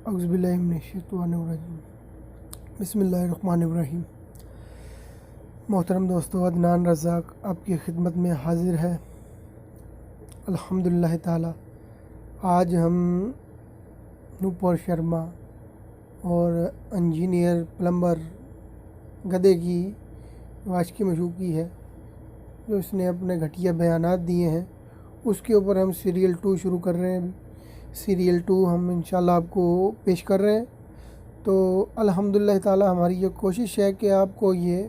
औज़ुबिल्लाहि मिनश्शैतानिर्रजीम। बिस्मिल्लाहिर्रहमानिर्रहीम। मोहतरम दोस्तों, अदनान रज़ाक आपकी खिदमत में हाज़िर है। अल्हम्दुलिल्लाह ताला आज हम नूपुर शर्मा और इंजीनियर प्लम्बर गधे की आज की मशूक़ी है जो इसने अपने घटिया बयानात दिए हैं, उसके ऊपर हम सीरियल 2 शुरू कर रहे हैं। सीरियल 2 हम इंशाल्लाह आपको पेश कर रहे हैं। तो अल्हम्दुलिल्लाह ताला हमारी ये कोशिश है कि आपको ये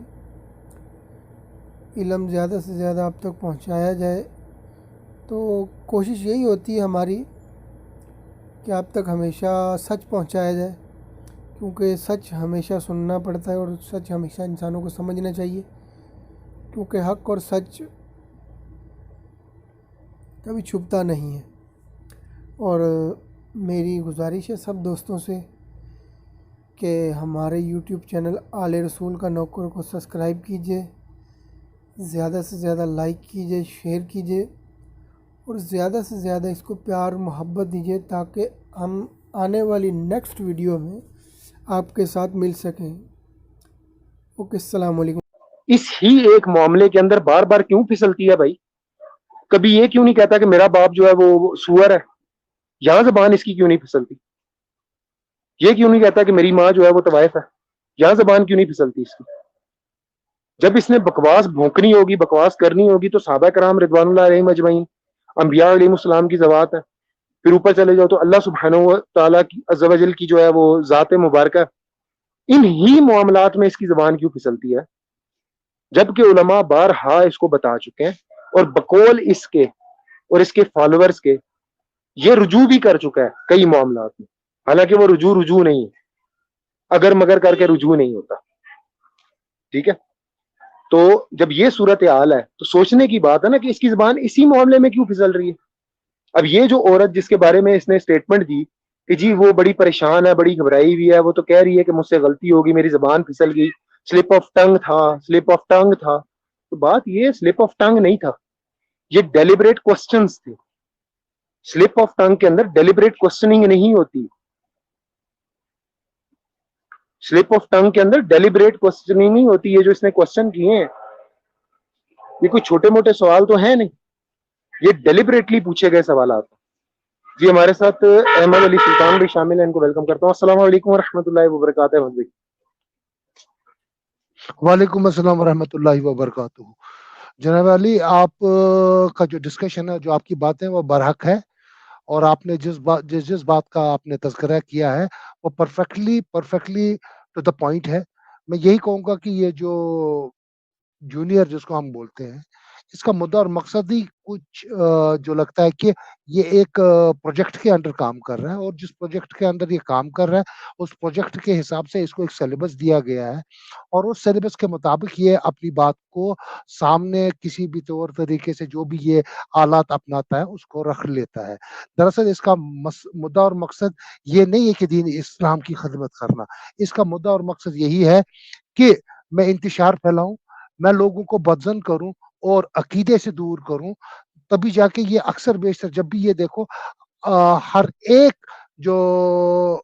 इल्म ज़्यादा से ज़्यादा आप तक पहुंचाया जाए। तो कोशिश यही होती है हमारी कि आप तक हमेशा सच पहुंचाया जाए, क्योंकि सच हमेशा सुनना पड़ता है और सच हमेशा इंसानों को समझना चाहिए, क्योंकि हक़ और सच कभी छुपता नहीं है। और मेरी गुजारिश है सब दोस्तों से कि हमारे यूट्यूब चैनल आले रसूल का नौकर को सब्सक्राइब कीजिए, ज़्यादा से ज़्यादा लाइक कीजिए, शेयर कीजिए और ज़्यादा से ज़्यादा इसको प्यार मोहब्बत दीजिए, ताकि हम आने वाली नेक्स्ट वीडियो में आपके साथ मिल सकें। ओके, अस्सलाम वालेकुम। इस ही एक मामले के अंदर बार बार क्यों फिसलती है भाई? कभी ये क्यों नहीं कहता कि मेरा बाप जो है वो सुअर है? यहां जबान इसकी क्यों नहीं फिसलती? ये क्यों नहीं कहता कि मेरी माँ जो है वो तवाइफ है? यहां जबान क्यों नहीं फिसलती इसकी? जब इसने बकवास भोंकनी होगी, बकवास करनी होगी, तो सहाबा कराम रिदवानुल्लाह अलैहिम अजमईन, अंबिया अलैहिमुस्सलाम की ज़वात है। फिर ऊपर चले जाओ तो अल्लाह सुब्हानहू व तआला की अज़्ज़ व जल की जो है वो ज़ात मुबारक। इन ही मामलात में इसकी जबान क्यों फिसलती है? जबकि उलमा बारहा इसको बता चुके हैं और बकौल इसके और इसके फॉलोअर्स के ये रुजू भी कर चुका है कई मामलात में। हालांकि वो रुजू नहीं है, अगर मगर करके रुजू नहीं होता। ठीक है, तो जब ये सूरत हाल है तो सोचने की बात है ना कि इसकी जबान इसी मामले में क्यों फिसल रही है। अब ये जो औरत जिसके बारे में इसने स्टेटमेंट दी कि जी वो बड़ी परेशान है, बड़ी घबराई हुई है, वो तो कह रही है कि मुझसे गलती होगी, मेरी जबान फिसल गई, स्लिप ऑफ टंग था, स्लिप ऑफ टंग था। तो बात ये स्लिप ऑफ टंग नहीं था, ये डेलिबरेट क्वेश्चंस थे। स्लिप ऑफ टंग के अंदर डेलिबरेट क्वेश्चनिंग नहीं होती। स्लिप ऑफ टंग के अंदर डेलिबरेट क्वेश्चनिंग नहीं होती। ये जो इसने क्वेश्चन किए हैं ये कोई छोटे मोटे सवाल तो है नहीं, ये डेलिबरेटली पूछे गए सवाल आते हैं। जी हमारे साथ अहमद अली सुल्तान भी शामिल है, इनको वेलकम करता हूँ। अस्सलाम वालेकुम रहमतुल्लाहि व बरकातहू। अहमद भाई। वालेकुम अस्सलाम वरहमतुल्लाहि वबरकातुहू। जनाब अली, आप का जो डिस्कशन है, जो आपकी बातें वो बरहक है, और आपने जिस बात का आपने तज़किरा किया है वो perfectly perfectly to the point है। मैं यही कहूँगा कि ये जो जूनियर जिसको हम बोलते हैं, इसका मुद्दा और मकसद ही कुछ जो लगता है कि ये एक प्रोजेक्ट के अंडर काम कर रहा है, और जिस प्रोजेक्ट के अंदर ये काम कर रहा है उस प्रोजेक्ट के हिसाब से इसको एक सिलेबस दिया गया है, और उस सिलेबस के मुताबिक ये अपनी बात को सामने किसी भी तौर तरीके से जो भी ये आलात अपनाता है उसको रख लेता है। दरअसल इसका मुद्दा और मकसद ये नहीं है कि दीन इस्लाम की खिदमत करना। इसका मुद्दा और मकसद यही है कि मैं इंतशार फैलाऊं, मैं लोगों को बदज़न करूं और अकीदे से दूर करूं। तभी जाके ये अक्सर बेशतर जब भी ये देखो, हर एक जो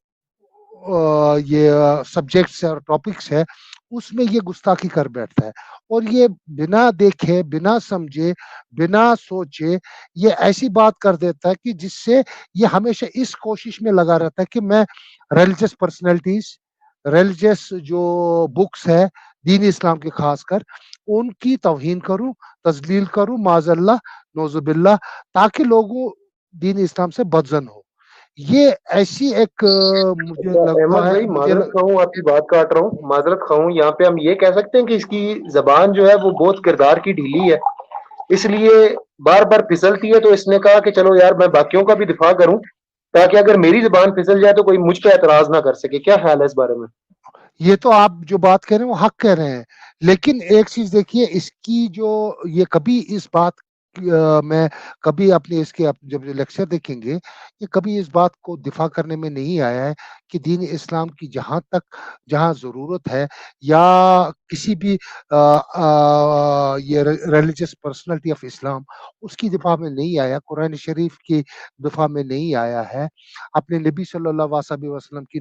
ये सब्जेक्ट्स है और टॉपिक्स है उसमें ये गुस्ताखी कर बैठता है, और ये बिना देखे, बिना समझे, बिना सोचे ये ऐसी बात कर देता है कि जिससे ये हमेशा इस कोशिश में लगा रहता है कि मैं रिलीजियस पर्सनैलिटीज, रिलीजियस जो बुक्स है दीन इस्लाम के खासकर, उनकी तौहीन करूं, तजलील करूं, माज़अल्लाह, नौज़ुबिल्लाह, ताकि लोगों दीन इस्लाम से बदज़न हो। ये ऐसी एक मुझे लगता अहमद है भाई मुझे माजरत खाऊं, आपकी बात काट रहा हूँ, माजरत खाऊं। यहाँ पे हम ये कह सकते हैं कि इसकी जबान जो है वो बहुत किरदार की ढीली है, इसलिए बार बार फिसलती है। तो इसने कहा कि चलो यार मैं बाकियों का भी दिफा करूं, ताकि अगर मेरी जबान फिसल जाए तो कोई मुझ पे एतराज ना कर सके। क्या ख्याल है इस बारे में? ये तो आप जो बात कह रहे हैं वो हक कह रहे हैं, लेकिन एक चीज देखिए, इसकी जो ये कभी इस बात में कभी अपने इसके जब लेक्चर देखेंगे, ये कभी इस बात को दिफा करने में नहीं आया है कि दीन इस्लाम की जहां तक जहां जरूरत है, या किसी भी ये रिलीजियस पर्सनालिटी ऑफ इस्लाम उसकी दिफा में नहीं आया, कुरान शरीफ की दिफा में नहीं आया है, अपने नबी सल्लल्लाहु अलैहि वसल्लम की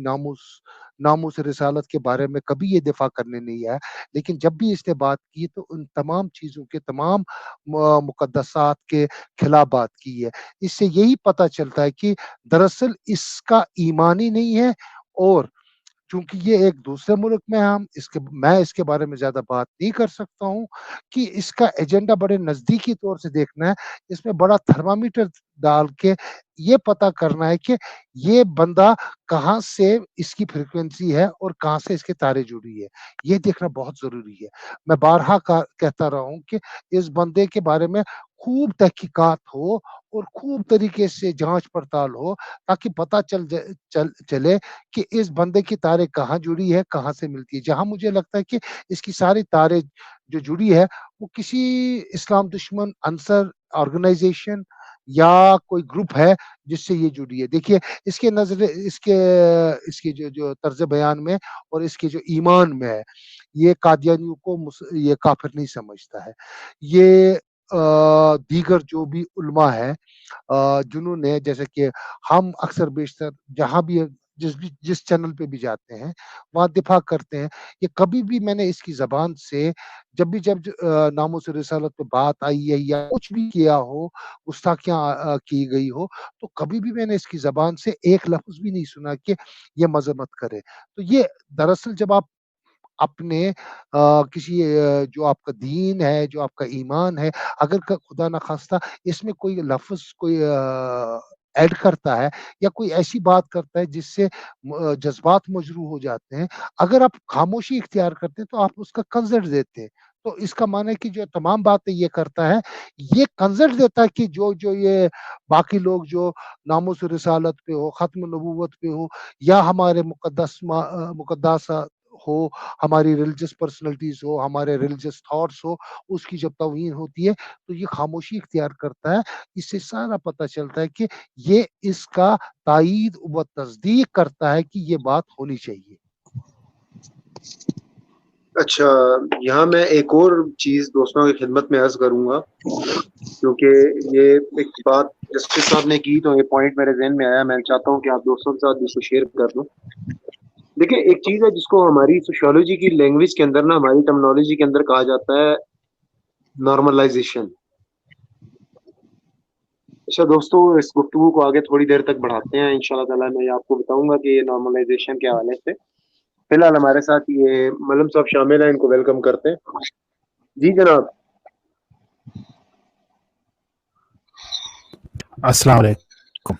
नामूस रिसालत के बारे में कभी ये दिफा करने नहीं आया। लेकिन जब भी इसने बात की तो उन तमाम चीज़ों के, तमाम मुकद्दसात के खिलाफ बात की है। इससे यही पता चलता है कि दरअसल इसका ईमान ही नहीं है, और चूँकि ये एक दूसरे मुल्क में है, मैं इसके बारे में ज़्यादा बात नहीं कर सकता हूँ कि इसका एजेंडा बड़े नज़दीकी तौर से देखना है। इसमें बड़ा थर्मामीटर डाल के ये पता करना है कि ये बंदा कहाँ से इसकी फ्रीक्वेंसी है और कहाँ से इसके तारे जुड़ी है। ये देखना बहुत ज़रूरी है। मैं बारहा कहता रहा हूँ कि इस बंदे के बारे में खूब तहकीकात हो और खूब तरीके से जाँच-पड़ताल हो, ताकि पता चले कि इस बंदे की तारे कहाँ जुड़ी है, कहाँ से मिलती है। जहाँ मुझे लगता है कि इसकी सारी तारे जो जुड़ी है, वो किसी इस्लाम दुश्मन अनसर ऑर्गेनाइज़ेशन या कोई ग्रुप है जिससे ये जुड़ी है। देखिए इसके नज़र इसके इसकी जो जो तर्ज़ बयान में और इसके जो ईमान में है, ये कादियानियों को ये काफ़िर नहीं समझता है। ये दीगर जो भी उलमा है जिन्होंने, जैसे कि हम अक्सर बेशतर जहाँ भी जिस चैनल पे भी जाते हैं, वहाँ दिफ़ा करते हैं। ये कभी भी मैंने इसकी ज़बान से जब नामूस रिसालत पे बात आई है या कुछ भी किया हो, गुस्ताखियाँ की गई हो, तो कभी भी मैंने इसकी ज़बान से एक लफ़्ज़ भी नहीं सुना कि ये मज़म्मत करे। तो ये दरअसल जब आप अपने किसी जो आपका दीन है, जो आपका ईमान है, अगर क खुदा ना ख़ास्ता इसमें कोई लफ़्ज़ कोई ऐड करता है या कोई ऐसी बात करता है जिससे जज़्बात मजरूह हो जाते हैं, अगर आप खामोशी इख्तियार करते हैं तो आप उसका कंसेंट देते हैं। तो इसका माना है कि जो तमाम बातें ये करता है, ये कंसेंट देता है कि जो ये बाकी लोग जो नामूस रिसालत पे हो, ख़त्म नबूवत पे हो या हमारे मुक़द्दसात हो, हमारी रिलीजियस पर्सनैलिटीज़ हो, हमारे रिलीजियस थॉट्स हो, उसकी जब तौहीन होती है, तो ये खामोशी इख्तियार करता है। इससे सारा पता चलता है कि ये इसका तायीद व तस्दीक करता है कि ये बात होनी चाहिए। अच्छा, यहाँ मैं एक और चीज़ दोस्तों की खिदमत में अर्ज़ करूँगा, क्योंकि ये एक बात जस्टिस साहब ने की तो ये पॉइंट मेरे ज़हन में आया, मैं चाहता हूँ कि आप दोस्तों के साथ इसको शेयर कर दूँ। देखिए, एक चीज़ है जिसको हमारी सोशियोलॉजी की लैंग्वेज के अंदर ना, हमारी टर्मिनोलॉजी के अंदर कहा जाता है नॉर्मलाइजेशन। अच्छा दोस्तों, इस गुफ्तगू को आगे थोड़ी देर तक बढ़ाते हैं। इंशाल्लाह ताला मैं आपको बताऊंगा कि ये नॉर्मलाइजेशन के हवाले से। फिलहाल हमारे साथ ये मलम साहब शामिल हैं, इनको वेलकम करते हैं। जी जनाब। अस्सलाम वालेकुम।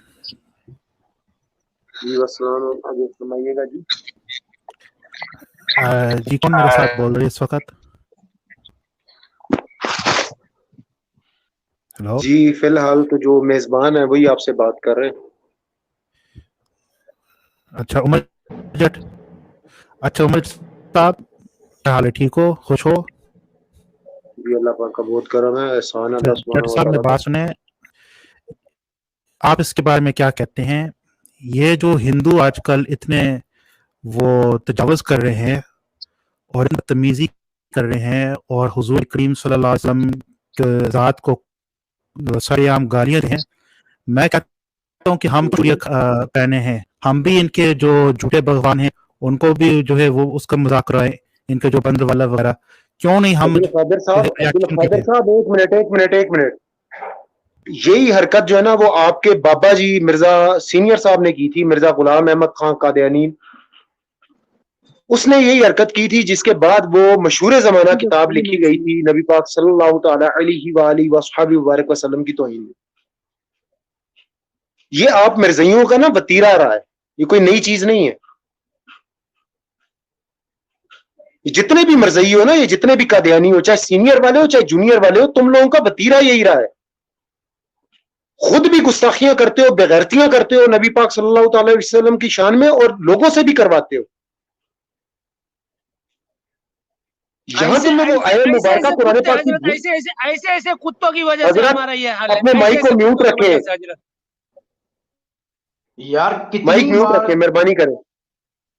जी वस्सलाम, आगे फरमाइएगा जी। जी कौन मेरे साथ बोल रही है इस वक्त? हेलो जी फिलहाल तो जो मेजबान है वही आपसे बात कर रहे हैं। अच्छा उमर जट, अच्छा उमर साहब क्या हाल है, ठीक हो, खुश हो? जी अल्लाह पाक का बहुत करम है, एहसान है अल्लाह जट सुब्हानहू व साहब ने तआला का। बात सुने, आप इसके बारे में क्या कहते हैं? ये जो हिंदू आजकल इतने वो तजावुज़ कर रहे हैं और बदतमीजी कर रहे हैं और हुजूर करीम सल्लल्लाहु अलैहि वसल्लम के ज़ात को सरेआम गालियां दे हैं, मैं कहता हूँ कि हम चूड़ियां पहने हैं, हम भी इनके जो झूठे भगवान हैं उनको भी जो है वो उसका मजाक कराएं, इनके जो बंद वाला वगैरह, क्यों नहीं हम अब्दुल कादिर जो है साहब, रिएक्शन कीजिए। एक मिनट। यही हरकत जो है ना वो आपके बाबा जी मिर्जा सीनियर साहब ने की थी, मिर्जा गुलाम अहमद खान कादियानी। उसने यही हरकत की थी, जिसके बाद वो मशहूर जमाना किताब लिखी गई थी नबी पाक सल्लल्लाहु तआला अलैहि वसल्लम वसल्लम की तौहीन में। ये आप मिर्जइयों का ना वतीरा रहा है, ये कोई नई चीज नहीं है। ये जितने भी मिर्जई हो ना, ये जितने भी कादियानी हो, चाहे सीनियर वाले हो चाहे जूनियर वाले हो, तुम लोगों का वतीरा यही रहा है। खुद भी गुस्ताखियां करते हो, बेगैरतियां करते हो नबी पाक सल्लल्लाहु अलैहि वसल्लम की शान में, और लोगों से भी करवाते हो। यहाँ तुमने वो आयत मुबारका कुरान पाक की, ऐसे कुत्तों की वजह से हमारा ये हाल है। अपने माइक को म्यूट रखें, यार माइक म्यूट रखें, मेहरबानी करें।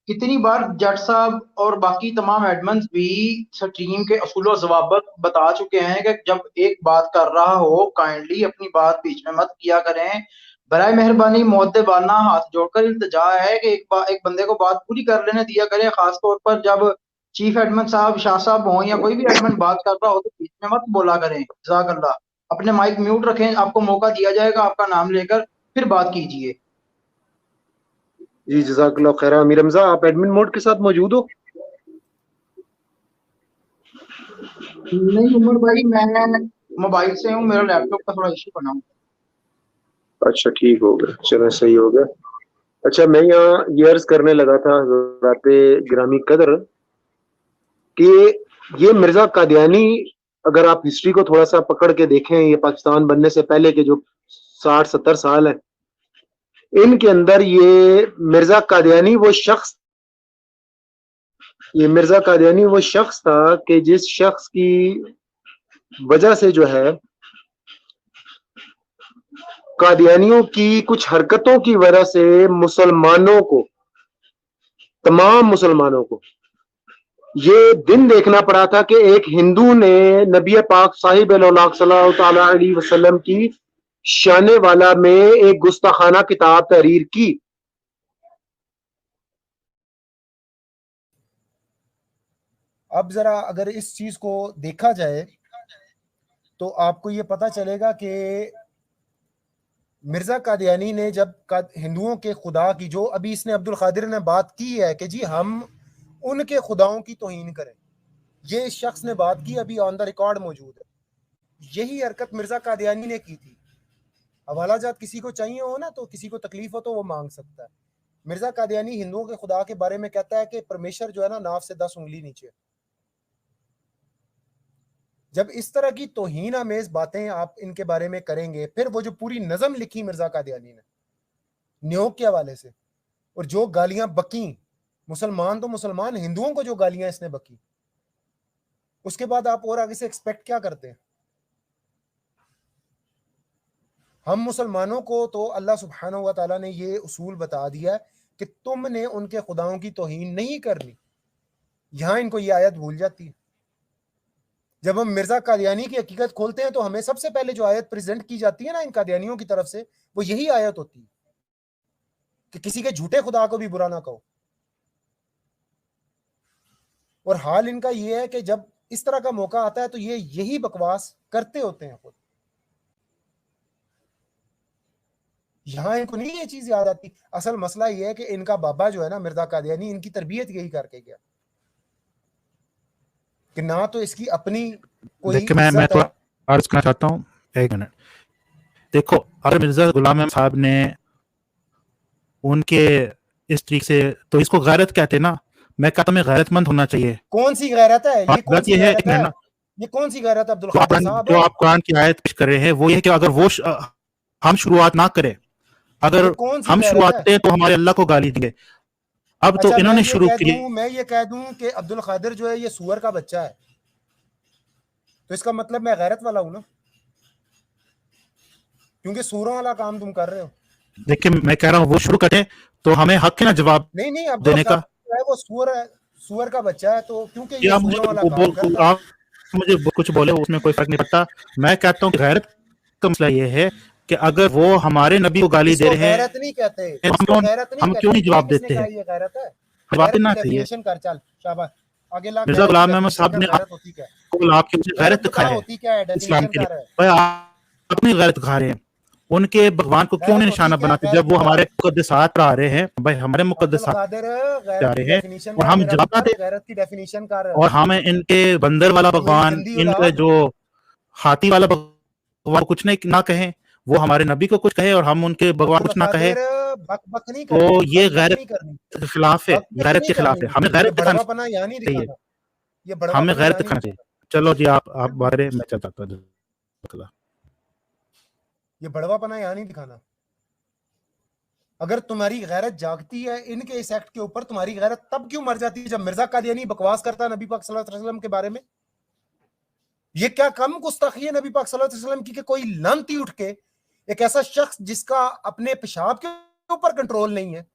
कितनी बार जट साहब और बाकी तमाम एडमंस भी स्ट्रीम के असूल और ज़वाबित बता चुके हैं कि जब एक बात कर रहा हो काइंडली अपनी बात बीच में मत किया करें। बराए मेहरबानी मुअद्दबाना हाथ जोड़कर इल्तिजा है कि एक बंदे को बात पूरी कर लेने दिया करें, खास तौर पर जब चीफ एडमन साहब, शाह साहब हों या कोई भी एडमन बात कर रहा हो तो बीच में मत बोला करें। जज़ाकल्लाह। अपने माइक म्यूट रखें, आपको मौका दिया जाएगा आपका नाम लेकर, फिर बात कीजिए। जी जज़ाकल्लाह खैर। अमीर हमजा, आप एडमिन मोड के साथ मौजूद हो? नहीं उमर भाई, मैं मोबाइल से हूँ, मेरा लैपटॉप का थोड़ा इशू बना हुआ। अच्छा ठीक हो गया, चलो सही हो गया। अच्छा, मैं यहाँ ये अर्ज करने लगा था हज़रात गिरामी कदर कि ये मिर्जा कादियानी, अगर आप हिस्ट्री को थोड़ा सा पकड़ के देखें, ये पाकिस्तान बनने से पहले के जो 60-70 साल हैं, इनके अंदर ये मिर्जा कादियानी वो शख्स था कि जिस शख्स की वजह से जो है कादियानियों की कुछ हरकतों की वजह से तमाम मुसलमानों को ये दिन देखना पड़ा था कि एक हिंदू ने नबी पाक साहिब सल्लल्लाहु अलैहि वसल्लम की शान वाला में एक गुस्ताखाना किताब तहरीर की। अब जरा अगर इस चीज को देखा जाए तो आपको ये पता चलेगा कि मिर्जा कादियानी ने जब हिंदुओं के खुदा की, जो अभी इसने अब्दुल कादिर ने बात की है कि जी हम उनके खुदाओं की तौहीन करें, ये इस शख्स ने बात की, अभी ऑन द रिकॉर्ड मौजूद है। यही हरकत मिर्जा कादियानी ने की थी। हवाला जात किसी को चाहिए हो ना, तो किसी को तकलीफ हो तो वो मांग सकता है। मिर्जा कादियानी हिंदुओं के खुदा के बारे में कहता है कि परमेश्वर जो है ना, नाव से 10 उंगली नीचे। जब इस तरह की तौहीन आमेज बातें आप इनके बारे में करेंगे, फिर वो जो पूरी नज़म लिखी मिर्जा कादियानी ने न्योग के हवाले से, और जो गालियां बकी, मुसलमान तो मुसलमान, हिंदुओं को जो गालियां इसने बकी, उसके बाद आप और आगे से एक्सपेक्ट क्या करते हैं? हम मुसलमानों को तो अल्लाह सुब्हानहू व तआला ने ये उसूल बता दिया है कि तुमने उनके खुदाओं की तौहीन नहीं करनी। यहां इनको ये आयत भूल जाती है। जब हम मिर्जा कादियानी की हकीकत खोलते हैं तो हमें सबसे पहले जो आयत प्रेजेंट की जाती है ना इन कादियानियों की तरफ से, वो यही आयत होती है कि किसी के झूठे खुदा को भी बुरा ना कहो। और हाल इनका ये है कि जब इस तरह का मौका आता है तो ये यही बकवास करते होते हैं खुद। यहां इनको नहीं ये चीज याद आती। असल मसला ये है कि इनका बाबा जो है ना मिर्जा कादियानी, इनकी तरबियत यही करके गया कि ना तो इसकी अपनी कोई देखिए, मैं थोड़ा अर्ज करना चाहता हूँ, एक मिनट। देखो, अगर मिर्जा गुलाम अहमद साहब ने उनके इस तरीके से, तो इसको गैरत कहते हैं ना। मैं कहता हूँ गैरतमंद होना चाहिए। कौन सी गैरत है ये? कौन सी गैरत है? ना, ये कौन सी गैरत है अब्दुल कादिर साहब? जो आप कुरान की आयत पेश कर रहे हैं वो ये है कि अगर वो हम शुरुआत ना करें, अगर हम शुरुआत करें तो हमारे अल्लाह को गाली देंगे। अब अच्छा, तो इन्होंने शुरू की। मैं ये कह दूं कि अब्दुल कादिर जो है ये सुअर का बच्चा है, तो इसका मतलब मैं गैरत वाला हूं ना, क्योंकि सूरों वाला काम तुम कर रहे हो। देखिए, मैं कह रहा हूँ वो शुरू करें तो हमें हक है ना जवाब नहीं देने का। वो सुअर का बच्चा है, तो क्योंकि ये सूरों वाला काम करता है। आप मुझे कुछ बोले उसमें कोई फर्क नहीं पड़ता। मैं कहता हूँ गैरत का मसला ये है कि अगर वो हमारे नबी को गाली दे रहे हैं, गैरत नहीं कहते, हम क्यों नहीं जवाब देते हैं? ये गैरत है, जवाब देना चाहिए। कर, चल शाबाश, आगे ला। मिर्जा गुलाम अहमद साहब ने आपके गैरत दिखाई है इस्लाम के लिए। भाई आप अपनी गैरत दिखा रहे हैं, उनके भगवान को क्यों नहीं निशाना बनाते जब वो हमारे मुकद्दसात पर आ रहे हैं? भाई हमारे मुकद्दसात आ रहे हैं और हम जवाब ना दें, और हमें इनके बंदर वाला भगवान, इनका जो हाथी वाला भगवान कुछ नहीं ना कहें, वो हमारे नबी को कुछ कहे और हम उनके भगवान कुछ ना कहे, तो ये गैरत के खिलाफ है। गैरत के खिलाफ है। हमें गैरत दिखाना चाहिए, हमें गैरत दिखाना चाहिए। चलो जी, आप बारे में चलता हूं। ये बड़वापना यहाँ नहीं दिखाना। अगर तुम्हारी गैरत जागती है इनके इस एक्ट के ऊपर, तुम्हारी गैरत तब क्यों मर जाती है जब मिर्जा कादियानी बकवास करता है नबी पाक सल्लल्लाहु अलैहि वसल्लम के बारे में? ये क्या कम गुस्ताखी है नबी पाक सल्लल्लाहु अलैहि वसल्लम की कि कोई लानती उठ के, एक ऐसा शख्स जिसका अपने पेशाब के ऊपर कंट्रोल नहीं है,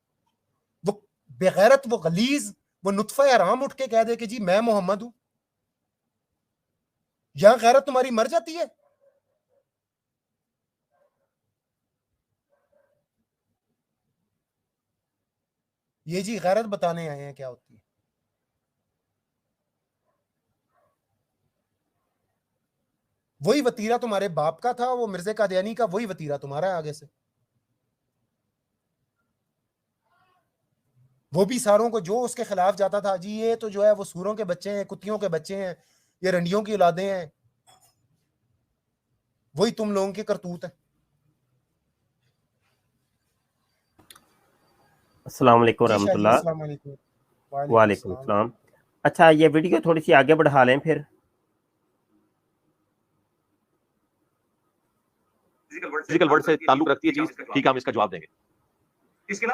वो बेगैरत, वो गलीज, वो नुत्फा हराम उठ के कह दे कि जी मैं मोहम्मद हूं, यहां गैरत तुम्हारी मर जाती है। ये जी गैरत बताने आए हैं क्या होती है। वही वतीरा तुम्हारे बाप का था, वो मिर्जे कादियानी का वही वतीरा तुम्हारा है आगे से। वो भी सारों को जो उसके खिलाफ जाता था, जी ये तो जो है वो सूरों के बच्चे हैं, कुत्तियों के बच्चे हैं, ये रंडियों की औलादें हैं, वही तुम लोगों के करतूत है। अस्सलाम वालेकुम जी शाह जी, रहमतुल्लाह। अस्सलाम वालेकुम। वालेकुम अस्सलाम। अच्छा, ये वीडियो थोड़ी सी आगे बढ़ा लें फिर। फिजिकल वर्ड से ताल्लुक रखती है चीज, ठीक है, हम इसका जवाब देंगे। इसके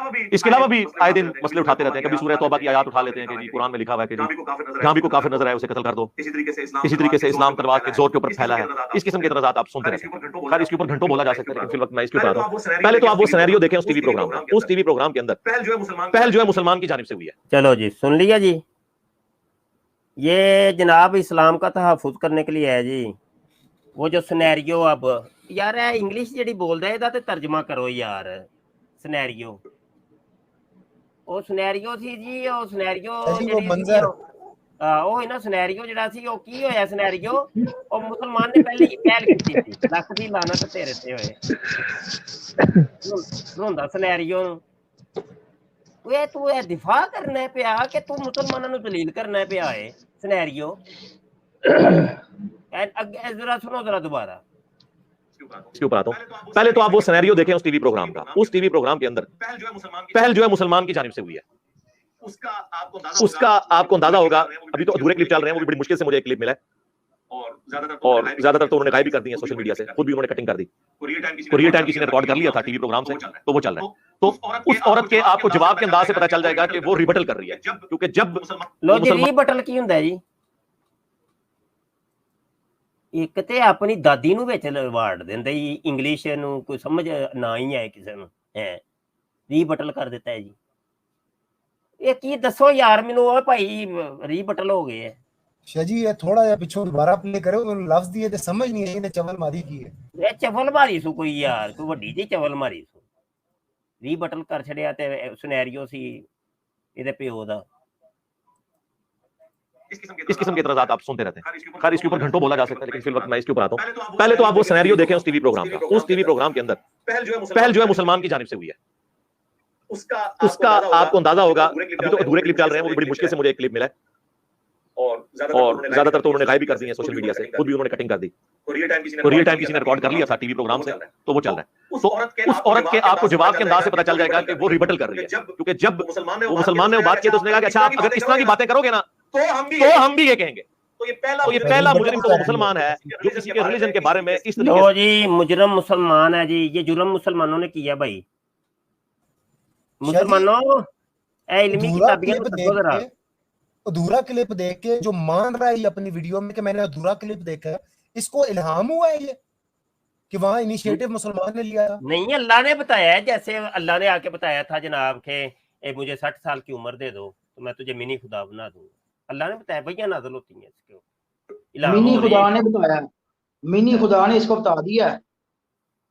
अलावा भी आए दिन मसले उठाते रहते हैं। कभी सूरह तौबा की आयत उठा लेते हैं कि जी कुरान में लिखा हुआ है कि जी जहां भी को काफिर नजर आए उसे कत्ल कर दो। इसी तरीके से इस्लाम तलवार के जोर के ऊपर फैला है। इस किस्म के इतराजात आप सुनते रहते हैं। खैर इसके ऊपर घंटों बोला जा सकता है, लेकिन फिर वक्त मैं इसके ऊपर आता हूं। पहले तो आप वो सिनेरियो देखें उस टीवी प्रोग्राम का। उस टीवी प्रोग्राम के अंदर पहल जो है मुसलमान की जानिब से हुई है। चलो जी, सुन लिया जी। ये जनाब इस्लाम का तहफ़्फ़ुज़ करने के लिए है जी। वो जो सिनेरियो, अब यार इंग्लिश जेडी बोल रहे दा ते तर्जमा करो यार। सिनेरियो, ਉਹ ਸਿਨੈਰੀਓ ਸੀ ਜੀ, ਉਹ ਸਿਨੈਰੀਓ वो मंजर, ਉਹ ਇਹਨਾਂ ਸਿਨੈਰੀਓ ਜਿਹੜਾ ਸੀ ਉਹ ਕੀ ਹੋਇਆ ਸਿਨੈਰੀਓ, ਉਹ ਮੁਸਲਮਾਨ ਨੇ ਪਹਿਲੇ ਹੀ ਪਹਿਲ ਕੀਤੀ ਸੀ। ਲੱਖ ਦੀ ਲਾਨਤ ਤੇਰੇ ਤੇ ਹੋਏ ਰੋਂਦਾ ਸਿਨੈਰੀਓ ਨੂੰ। ਓਏ ਤੂੰ ਇਹ ਦਿਫਾ ਕਰਨਾ ਪਿਆ ਕਿ ਤੂੰ ਮੁਸਲਮਾਨਾਂ ਨੂੰ ਦਲੀਲ ਕਰਨਾ ਪਿਆ ਹੈ ਸਿਨੈਰੀਓ। ਅੱਗੇ जरा सुनो जरा दोबारा। इसके ऊपर आता हूं। पहले तो आप वो सिनेरियो देखें उस टीवी प्रोग्राम का। उस टीवी प्रोग्राम के अंदर पहल जो है मुसलमान की जानिब से हुई है। उसका आपको अंदाजा होगा। अभी तो अधूरे क्लिप चल रहे हैं, वो भी बड़ी मुश्किल से मुझे एक क्लिप मिला है और ज्यादातर तो उन्होंने गायब भी कर दी है सोशल मीडिया से, खुद भी उन्होंने कटिंग कर दी। कुरियर टाइम किसी ने रिकॉर्ड कर लिया था टीवी प्रोग्राम से, तो वो चल रहा है। तो उस औरत के आपको जवाब के अंदाज से पता चल जाएगा कि वो रिबटल कर रही है, क्योंकि जब लो जी रिबटल की हुंदा जी, ਇੱਕ ਤੇ ਆਪਣੀ ਦਾਦੀ ਨੂੰ ਵਿੱਚ ਵਾੜ ਦਿੰਦੇ ਜੀ, ਇੰਗਲਿਸ਼ ਨੂੰ ਕੋਈ ਸਮਝ ਨਾ ਹੀ ਆਏ ਕਿਸੇ ਨੂੰ, ਹੈ ਰੀਬਟਲ ਕਰ ਦਿੱਤਾ ਹੈ ਜੀ। ਇਹ ਕੀ ਦੱਸੋ ਯਾਰ ਮੈਨੂੰ, ਉਹ ਭਾਈ ਰੀਬਟਲ ਹੋ ਗਏ ਹੈ। शाह जी ये थोड़ा या पिछो दोबारा प्ले करो, तो लफ्ज दिए तो समझ नहीं आई, इन्हें चवल मारी की है। ਇਹ ਚਵਲ ਮਾਰੀ ਸੂ ਕੋਈ ਯਾਰ, ਕੋਈ ਵੱਡੀ ਜੀ ਚਵਲ ਮਾਰੀ ਸੂ, ਰੀਬਟਲ ਕਰ ਛੜਿਆ ਤੇ ਸਿਨੈਰੀਓ ਸੀ ਇਹਦੇ ਪਿਓ ਦਾ। इस किस्म के इतराज़ात आप सुनते रहते हैं। खैर इसके ऊपर घंटों बोला जा सकता है, लेकिन फिर वक्त मैं इसके ऊपर आता हूं। पहले तो आप वो सिनेरियो देखें उस टीवी प्रोग्राम का। उस टीवी प्रोग्राम के अंदर पहल जो है मुसलमान की जानिब से हुई है। उसका आपको अंदाजा होगा। अभी तो अधूरे क्लिप चल रहे हैं, वो भी बड़ी मुश्किल से मुझे एक क्लिप मिला है और ज्यादातर तो उन्होंने गायब भी कर दी है सोशल मीडिया से, खुद भी उन्होंने कटिंग कर दी। कुरियर टाइम किसी ने रिकॉर्ड कर लिया था टीवी प्रोग्राम से, तो वो चल रहा है। तो उस औरत के आपको जवाब के अंदाज से पता चल जाएगा कि वो रिबटल कर रही है, क्योंकि जब वो मुसलमान ने वो बात की तो उसने कहा कि अच्छा आप अगर इस तरह की बातें करोगे ना तो हम भी ये कहेंगे। तो ये पहला मुजरिम तो मुसलमान है जो किसी के रिलीजन के बारे में इस तरीके लो जी मुजरम मुसलमान है जी, ये जुर्म मुसलमानों ने किया भाई। मुसलमानों इल्मी किताबियत को देखो जरा। अधूरा क्लिप देख के जो मान रहा है अपनी वीडियो में कि मैंने अधूरा क्लिप देखा है, इसको इल्हाम हुआ है ये कि वहां इनिशिएटिव मुसलमान ने लिया था? नहीं, अल्लाह ने बताया है, जैसे अल्लाह ने आके बताया था जनाब के मुझे 60 साल की उम्र दे दो तो मैं तुझे मिनी खुदा बना दूंगा। अल्लाह ने बताया, भैया नाज़िल होती है इसके ऊपर। मिनी खुदा ने बताया, मिनी खुदा ने इसको बता दिया।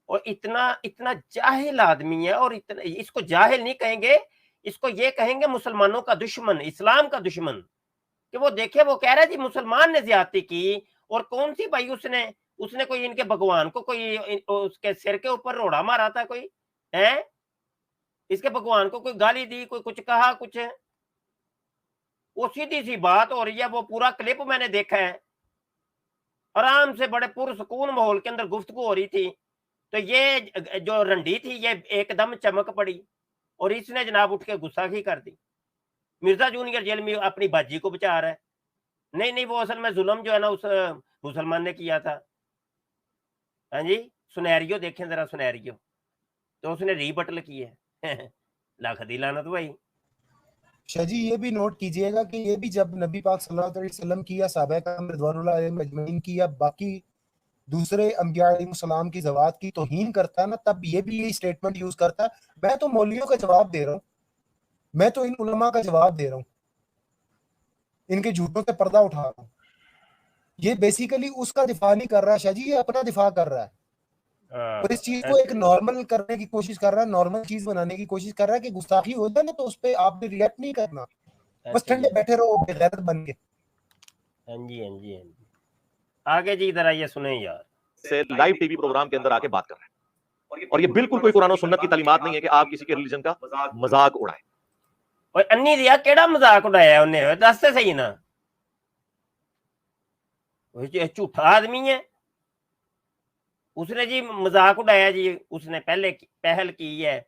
और इतना जाहिल आदमी है, और इतना, इसको जाहिल नहीं कहेंगे, इसको ये कहेंगे मुसलमानों का दुश्मन, इस्लाम का दुश्मन। कि वो देखे, वो कह रहा है जी मुसलमान ने ज्यादती की, और कौन सी भाई उसने कोई इनके भगवान को कोई उसके सिर के ऊपर रोड़ा मारा था कोई, है इसके भगवान को कोई गाली दी, कोई कुछ कहा, कुछ है। वो सीधी सी बात हो रही है। वो पूरा क्लिप मैंने देखा है, आराम से बड़े पुरसुकून माहौल के अंदर गुफ्तगू हो रही थी, तो ये जो रंडी थी ये एकदम चमक पड़ी और इसने जनाब उठ के गुस्सा ही कर दी। मिर्जा जूनियर जेल में अपनी बाजी को बचा रहा है। नहीं वो असल में जुल्म जो है ना उस मुसलमान ने किया था। हाँ जी, सुनैरियो देखें जरा, सुनैरियो तो उसने रीबटल की है। लाख दी लानत भाई। शाह जी ये भी नोट कीजिएगा कि ये भी जब नबी पाक सल्लल्लाहु अलैहि वसल्लम की या सहाबा किराम रिज़वानुल्लाह अलैहिम अजमईन की या बाकी दूसरे अंबिया अलैहिस्सलाम की ज़वात की तौहीन करता है ना, तब ये भी यही स्टेटमेंट यूज करता है, मैं तो मौलवियों का जवाब दे रहा हूँ। मैं तो इन उलमा का जवाब दे रहा हूँ, इनके झूठों से पर्दा उठा रहा हूँ। ये बेसिकली उसका दिफा नहीं कर रहा शाह जी, ये अपना दिफा कर रहा है और इस चीज को एक नॉर्मल करने की कोशिश कर रहा है, नॉर्मल चीज बनाने की कोशिश कर रहा है कि गुस्ताखी हो जाए ना तो उस पर आपने रिएक्ट नहीं करना, बस ठंडे बैठे रहो बेगैरत बन के। हाँ जी, हाँ जी, हाँ जी। आगे जी जरा ये सुने यार, से लाइव टीवी प्रोग्राम के अंदर आके बात कर रहे हैं, और ये बिल्कुल कोई कुरान और सुन्नत की तालीमात नहीं है कि आप किसी के रिलीजन का मजाक उड़ाएं। और अन्नी दिया केड़ा मजाक उड़ाया उन्हें, दस तो सही ना, वो झूठा आदमी है, उसने जी मजाक उड़ाया जी, उसने पहल की है,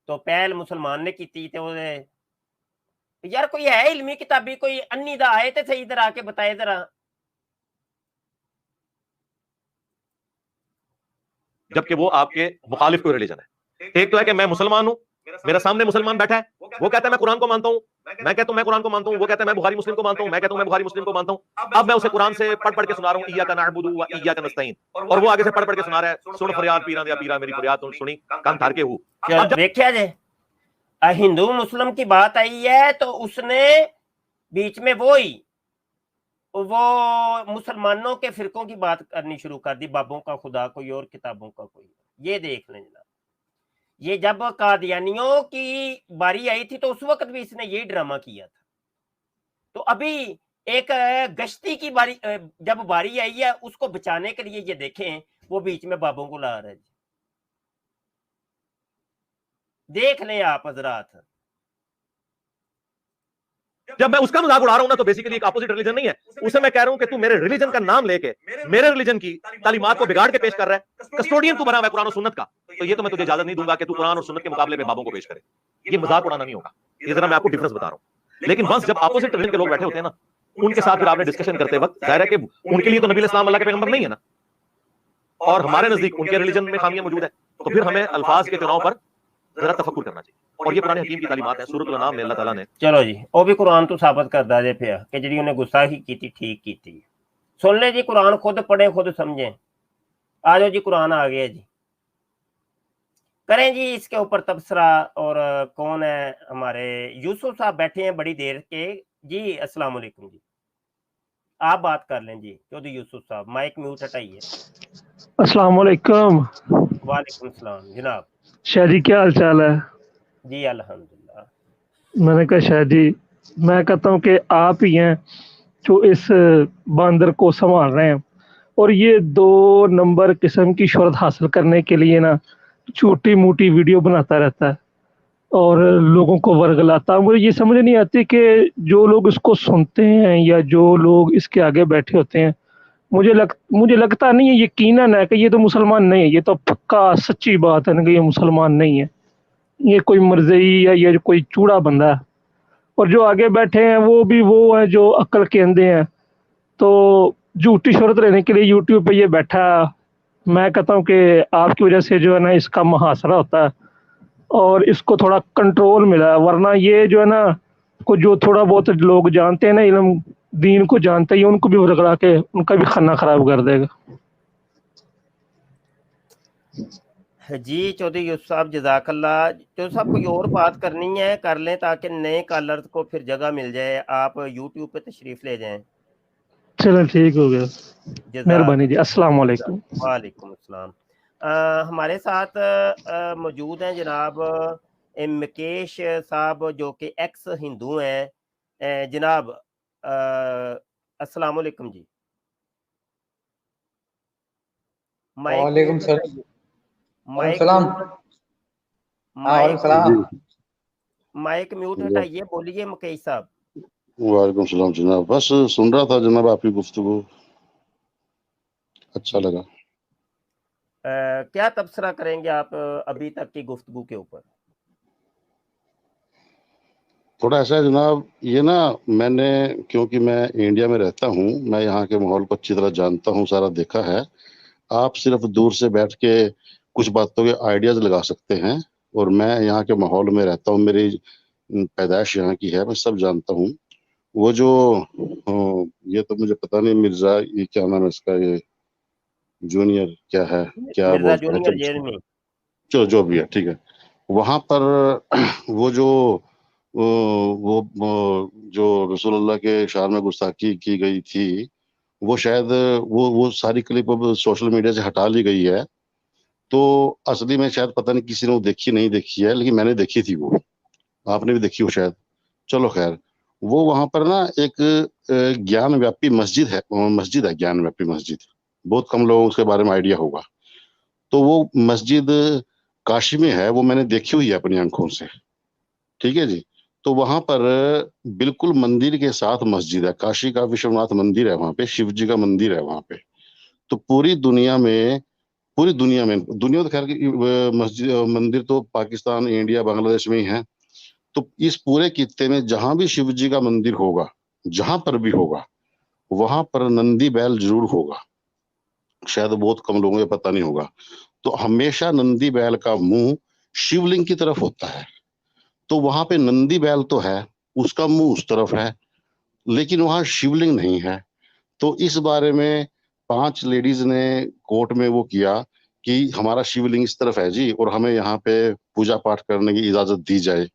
तो पहल मुसलमान ने की थी, तो यार कोई है इल्मी किताबी, कोई अन्नी दा आए तो सही इधर आके बताए जरा। जबकि वो आपके मुखालिफ कोई रिलीजन है। एक तो है कि मैं मुसलमान हूं, मेरा सामने मुसलमान बैठा है, वो कहता है मैं कुरान को मानता हूं, मैं कहता हूं मैं कुरान को मानता हूं, वो कहता है मैं बुखारी मुस्लिम को मानता हूं, मैं कहता हूं मैं बुखारी मुस्लिम को मानता हूं। अब मैं उसे कुरान से पढ़ पढ़ के सुना रहा हूं, इय्याका नअबुदु व इय्याका नस्तईन, और वो आगे से पढ़ पढ़ के सुना रहा है, सुन फरियाद पीरा दिया पीरा, मेरी फरियाद तुम सुनी कान ठार के हूं। देखिया जे हिंदू मुस्लिम की बात आई है तो उसने बीच में वो मुसलमानों के फिरकों की बात करनी शुरू कर दी, बाबों का खुदा कोई और, किताबों का कोई। ये देख लें जनाब, ये जब कादियानियों की बारी आई थी तो उस वक्त भी इसने यही ड्रामा किया था। तो अभी एक गश्ती की बारी, जब बारी आई है उसको बचाने के लिए ये देखें वो बीच में बाबों को ला रहा है। देख लें आप हजरात, जब मैं उसका मजाक उड़ा रहा हूं ना तो बेसिकली एक अपोजिट रिलीजन नहीं है, उसे मैं कह रहा हूं कि तू मेरे रिलीजन का नाम लेके मेरे रिलीजन की तालीमात को बिगाड़ के पेश कर रहा है, कस्टोडियन तू बना हुआ है कुरान और सुन्नत का, तो ये तो मैं तुझे इजाजत नहीं दूंगा कि तू कुरान और सुन्नत के मुकाबले में बाबों को पेश करे। ये मजाक उड़ाना नहीं होगा, ये जरा मैं आपको डिफरेंस बता रहा हूं। लेकिन बस जब अपोजिट रिलीजन के लोग बैठे होते हैं ना, उनके साथ फिर आपने डिस्कशन करते वक्त जाहिर है कि उनके लिए तो नबी इस्लाम अल्लाह के पैगंबर नहीं है ना, और हमारे नजदीक उनके रिलीजन में खामियां मौजूद है, तो फिर हमें अल्फाज के चुनाव पर जरा तफक्कुर करना चाहिए। और ये कुरान हकीम की तालीमात है, सूरत अल-अनाम में अल्लाह ताला ने, चलो जी वो भी कुरान तो साबित करदा जे पिया कि जिहड़ी उन्हें गुस्ताखी की थी ठीक की थी। सुन ले जी, कुरान खुद पढ़े खुद समझें। आ जाओ जी, कुरान आ गया जी, करें जी इसके ऊपर तबसरा। और कौन है हमारे यूसुफ साहब बैठे हैं बड़ी देर के जी, अस्सलाम वालेकुम जी, आप बात कर लें जी। चौधरी यूसुफ साहब माइक म्यूट हटाइए। अस्सलाम वालेकुम। वालेकुम सलाम जनाब। शाह जी क्या हाल चाल है? जी अल्हम्दुलिल्लाह। मैंने कहा शाह जी, मैं कहता हूँ कि आप ही हैं जो इस बंदर को संभाल रहे हैं, और ये 2 नंबर किस्म की शोहरत हासिल करने के लिए ना छोटी मोटी वीडियो बनाता रहता है और लोगों को वर्गलाता है। मुझे ये समझ नहीं आती कि जो लोग इसको सुनते हैं या जो लोग इसके आगे बैठे होते हैं, मुझे लगता नहीं है, यकीनन है कि ये तो मुसलमान नहीं है। ये तो पक्का सच्ची बात है ना कि ये मुसलमान नहीं है, ये कोई मर्ज़ई या ये कोई चूड़ा बंदा है। और जो आगे बैठे हैं वो भी वो है जो अक्ल के अंधे हैं, तो झूठी शोहरत लेने के लिए यूट्यूब पे ये बैठा। मैं कहता हूँ कि आपकी वजह से जो है ना इसका मुहासरा होता है और इसको थोड़ा कंट्रोल मिला है, वरना ये जो है ना को जो थोड़ा बहुत लोग जानते हैं ना, इल्म दीन को जानते हैं, उनको भी वर्गला के उनका भी खाना खराब कर देगा। जी चौधरी यूसुफ साहब जज़ाकल्लाह। चौधरी साहब कोई और बात करनी है कर लें ताकि नए कॉलर्स को फिर जगह मिल जाए, आप यूट्यूब पे तशरीफ ले जाएं। चलो ठीक हो गया, मेहरबानी जी, अस्सलाम वालेकुम। वालेकुम अस्सलाम। हमारे साथ मौजूद हैं जनाब मुकेश साहब जो कि एक्स हिंदू हैं। जनाब अस्सलाम वालेकुम जी। वालेकुम सलाम। माइक म्यूट हटाइए, बोलिए मुकेश साहब। वालेकुम सलाम जनाब, बस सुन रहा था जनाब आपकी गुफ्तगू, अच्छा लगा। क्या तबसरा करेंगे आप अभी तक की गुफ्तगू के ऊपर? थोड़ा ऐसा है जनाब, ये ना मैंने, क्योंकि मैं इंडिया में रहता हूँ, मैं यहाँ के माहौल को अच्छी तरह जानता हूँ, सारा देखा है। आप सिर्फ दूर से बैठ के कुछ बातों के आइडियाज लगा सकते हैं, और मैं यहाँ के माहौल में रहता हूँ, मेरी पैदाइश यहाँ की है, मैं सब जानता हूँ। वो जो ये तो मुझे पता नहीं, मिर्जा ये क्या नाम है इसका, ये जूनियर क्या है, क्या बोलते हैं, चलो जो भी है ठीक है। वहां पर वो जो वो जो रसूलुल्लाह के शान में गुस्ताखी की गई थी, वो शायद वो सारी क्लिप अब सोशल मीडिया से हटा ली गई है। तो असली में शायद पता नहीं किसी ने वो देखी नहीं देखी है, लेकिन मैंने देखी थी वो, आपने भी देखी हो शायद। चलो खैर, वो वहां पर ना एक ज्ञान व्यापी मस्जिद है ज्ञान व्यापी मस्जिद। बहुत कम लोगों को उसके बारे में आइडिया होगा। तो वो मस्जिद काशी में है, वो मैंने देखी हुई है अपनी आंखों से। ठीक है जी। तो वहां पर बिल्कुल मंदिर के साथ मस्जिद है, काशी का विश्वनाथ मंदिर है वहां पे, शिव जी का मंदिर है वहां पे। तो दुनिया तो खैर मस्जिद मंदिर तो पाकिस्तान इंडिया बांग्लादेश में ही है। तो इस पूरे खित्ते में जहां भी शिव जी का मंदिर होगा, जहां पर भी होगा, वहां पर नंदी बैल जरूर होगा। शायद बहुत कम लोगों को पता नहीं होगा। तो हमेशा नंदी बैल का मुंह शिवलिंग की तरफ होता है। तो वहां पे नंदी बैल तो है, उसका मुंह उस तरफ है, लेकिन वहां शिवलिंग नहीं है। तो इस बारे में 5 लेडीज ने कोर्ट में वो किया कि हमारा शिवलिंग इस तरफ है जी, और हमें यहाँ पे पूजा पाठ करने की इजाजत दी जाए।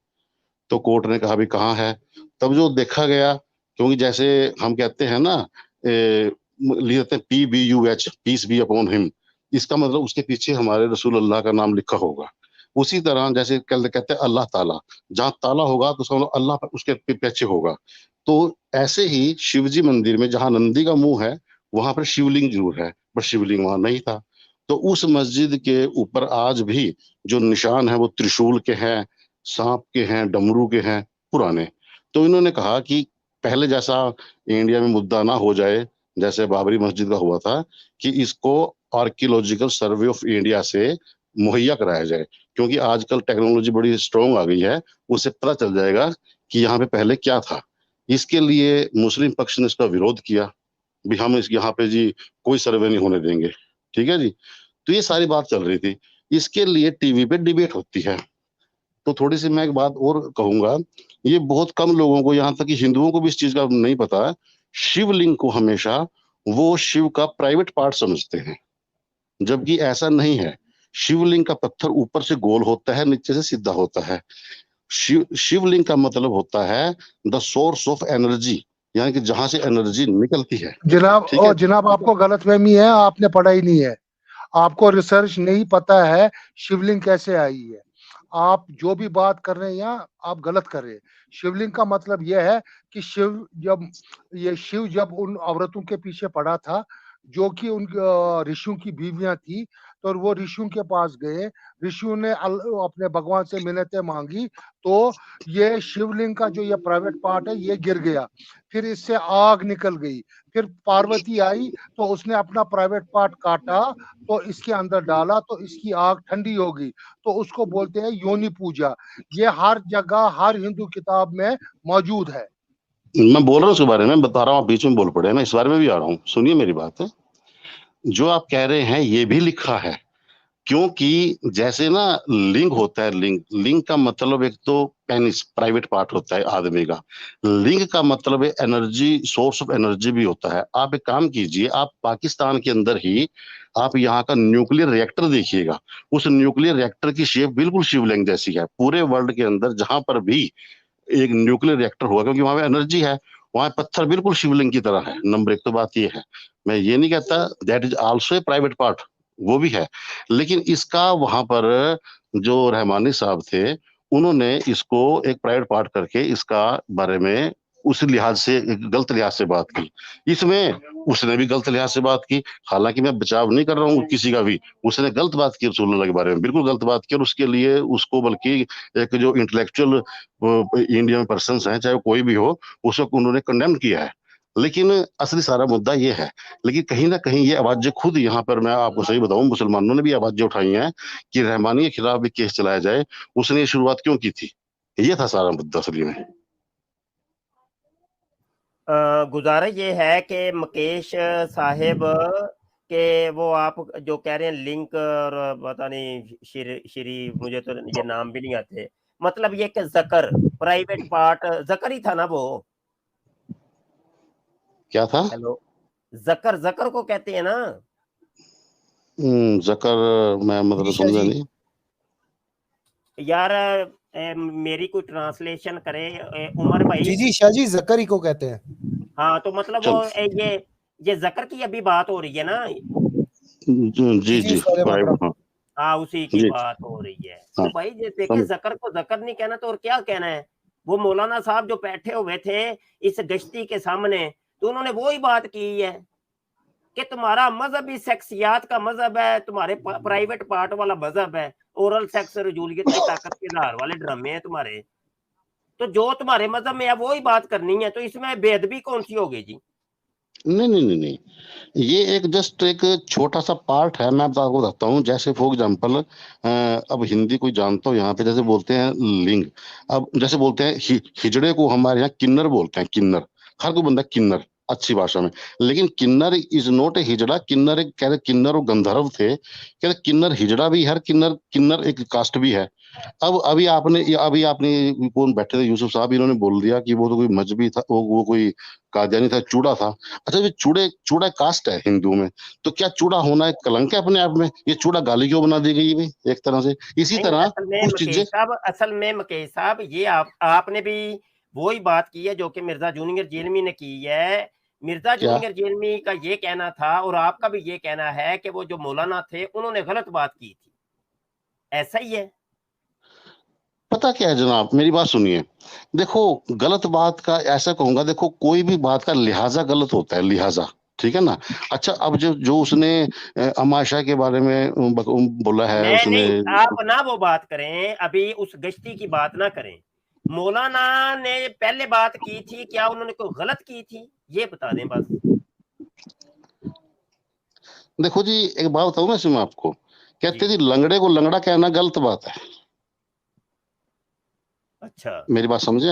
तो कोर्ट ने कहा भी कहाँ है। तब जो देखा गया, क्योंकि जैसे हम कहते हैं ना, लिखते हैं PBUH, peace be upon him, इसका मतलब उसके पीछे हमारे रसूल अल्लाह का नाम लिखा होगा। उसी तरह जैसे कहते हैं अल्लाह ताला, जहाँ ताला होगा तो उसका मतलब अल्लाह उसके पीछे होगा। तो ऐसे ही शिवजी मंदिर में जहाँ नंदी का मुंह है, वहां पर शिवलिंग जरूर है, पर शिवलिंग वहां नहीं था। तो उस मस्जिद के ऊपर आज भी जो निशान है वो त्रिशूल के हैं, सांप के हैं, डमरू के हैं, पुराने। तो इन्होंने कहा कि पहले जैसा इंडिया में मुद्दा ना हो जाए जैसे बाबरी मस्जिद का हुआ था, कि इसको आर्कियोलॉजिकल सर्वे ऑफ इंडिया से मुहैया कराया जाए, क्योंकि आजकल टेक्नोलॉजी बड़ी स्ट्रांग आ गई है, उससे पता चल जाएगा कि यहाँ पे पहले क्या था। इसके लिए मुस्लिम पक्ष ने इसका विरोध किया, भी हम इस यहाँ पे जी कोई सर्वे नहीं होने देंगे। ठीक है जी। तो ये सारी बात चल रही थी। इसके लिए टीवी पे डिबेट होती है। तो थोड़ी सी मैं एक बात और कहूंगा, ये बहुत कम लोगों को, यहाँ तक कि हिंदुओं को भी इस चीज का नहीं पता है। शिवलिंग को हमेशा वो शिव का प्राइवेट पार्ट समझते हैं, जबकि ऐसा नहीं है। शिवलिंग का पत्थर ऊपर से गोल होता है, नीचे से सीधा होता है। शिवलिंग का मतलब होता है द सोर्स ऑफ एनर्जी, यानी कि जहां से एनर्जी निकलती है। जनाब, ठीक है। जनाब आपको गलतफहमी है, आपने पढ़ा ही नहीं है, आपको रिसर्च नहीं पता है शिवलिंग कैसे आई है। आप जो भी बात कर रहे हैं यहाँ आप गलत कर रहे हैं। शिवलिंग का मतलब यह है कि शिव जब उन औरतों के पीछे पड़ा था जो कि उन ऋषियों की बीवियां थी, तो वो ऋषियों के पास गए, ऋषियों ने अपने भगवान से मिन्नतें मांगी, तो ये शिवलिंग का जो ये प्राइवेट पार्ट है ये गिर गया, फिर इससे आग निकल गई, फिर पार्वती आई तो उसने अपना प्राइवेट पार्ट काटा तो इसके अंदर डाला तो इसकी आग ठंडी हो गई, तो उसको बोलते हैं योनि पूजा। ये हर जगह हर हिंदू किताब में मौजूद है। मैं बोल रहा हूँ उसके बारे में, बता रहा हूँ, आप बीच में बोल पड़े, मैं इस बारे में भी आ रहा हूँ, सुनिए मेरी बात है। जो आप कह रहे हैं ये भी लिखा है, क्योंकि जैसे ना लिंग होता है, लिंग का मतलब एक तो पेनिस प्राइवेट पार्ट होता है आदमी का। लिंग का मतलब है एनर्जी, सोर्स ऑफ एनर्जी भी होता है। आप एक काम कीजिए, आप पाकिस्तान के अंदर ही आप यहाँ का न्यूक्लियर रिएक्टर देखिएगा, उस न्यूक्लियर रिएक्टर की शेप बिल्कुल शिवलिंग जैसी है। पूरे वर्ल्ड के अंदर जहां पर भी एक न्यूक्लियर रिएक्टर हुआ, क्योंकि वहां पे एनर्जी है, वहां पत्थर बिल्कुल शिवलिंग की तरह है। नंबर एक तो बात ये है। मैं ये नहीं कहता that is also a private part, वो भी है, लेकिन इसका वहां पर जो रहमानी साहब थे, उन्होंने इसको एक प्राइवेट पार्ट करके इसका बारे में उस लिहाज से, गलत लिहाज से बात की। इसमें उसने भी गलत लिहाज से बात की, हालांकि मैं बचाव नहीं कर रहा हूँ किसी का भी, उसने गलत बात की रसूलुल्लाह के बारे में, बिल्कुल गलत बात की। और उसके लिए उसको बल्कि एक जो इंटेलेक्चुअल इंडियन पर्सन है, चाहे कोई भी हो, उसको उन्होंने कंडेम किया है। लेकिन असली सारा मुद्दा ये है। लेकिन कहीं ना कहीं ये आवाजें खुद यहाँ पर, मैं आपको सही बताऊं, मुसलमानों ने भी आवाजें उठाई हैं कि रहमानी के खिलाफ भी केस चलाया जाए। उसने ये शुरुआत क्यों की थी, ये था सारा मुद्दा असली में। गुजारा ये है कि मुकेश साहिब के वो आप जो कह रहे हैं लिंक, और पता नहीं श्री मुझे तो ये नाम भी नहीं आते, मतलब ये कि जकर प्राइवेट पार्ट जकर ही था ना वो। क्या था? हेलो, जकर को कहते हैं ना। जकर मैं मतलब समझा नहीं यार मेरी कोई ट्रांसलेशन करे उमर भाई। जी शाह जी, जकर ही को कहते हैं। हाँ तो मतलब वो ये जकर की अभी बात हो रही है ना। जी हाँ उसी की बात हो रही है। तो भाई देखिए जकर को जकर नहीं कहना तो और क्या कहना है। वो मौलाना साहब जो बैठे हुए थे इस गश्ती के सामने, तो उन्होंने वो ही बात की है कि तुम्हारा मजहब ही सेक्सियात का मजहब है, तुम्हारे प्राइवेट पार्ट वाला मजहब है, ओरल सेक्स रजूलियत की ताकत के इजहार वाले ड्रामे हैं तुम्हारे। तो जो तुम्हारे मजहब में है वो ही बात करनी है, तो इसमें बेअदबी कौन सी होगी जी? नहीं, ये एक जस्ट एक छोटा सा पार्ट है। मैं आपको बताता हूँ, जैसे फॉर एग्जाम्पल अब हिंदी कोई जानता हो यहाँ पे, जैसे बोलते हैं लिंग। अब जैसे बोलते हैं हिजड़े को हमारे यहाँ किन्नर बोलते हैं, किन्नर। हर कोई बंदा किन्नर अच्छी भाषा में, लेकिन किन्नर इज नॉट ए हिजड़ा। किन्नर एक कह रहे, किन्नर और गंधर्व थे, कह रहे किन्नर हिजड़ा भी है, किन्नर एक कास्ट भी है। अब अभी आपने कौन बैठे थे, यूसुफ साहब, इन्होंने बोल दिया कि वो तो कोई मजहबी था, वो कोई कादियानी था, चूड़ा था। अच्छा, ये चूड़ा कास्ट है हिंदू में, तो क्या चूड़ा होना एक कलंक है अपने आप में? ये चूड़ा गाली क्यों बना दी गई है एक तरह से? इसी तरह कुछ चीजें असल में मकेश साहब ये आपने भी वही बात की है जो कि मिर्जा जूनियर जेलमी ने की है। मिर्जा जूनियर जेलमी का ये कहना था और आपका भी ये कहना है कि वो जो मौलाना थे उन्होंने गलत बात की थी, ऐसा ही है? पता क्या है जनाब, मेरी बात सुनिए। देखो, गलत बात का ऐसा कहूंगा, देखो कोई भी बात का लिहाजा गलत होता है, लिहाजा, ठीक है ना। अच्छा, अब जो उसने अमाशा के बारे में बोला है, उसने आप ना वो बात करें, अभी उस गश्ती की बात ना करें। मौलाना ने पहले बात की थी, क्या उन्होंने कोई गलत की थी ये बता दें बस। देखो जी, एक बात बताऊं मैं इसमें आपको, कहते जी लंगड़े को लंगड़ा कहना गलत बात है। अच्छा, मेरी बात समझे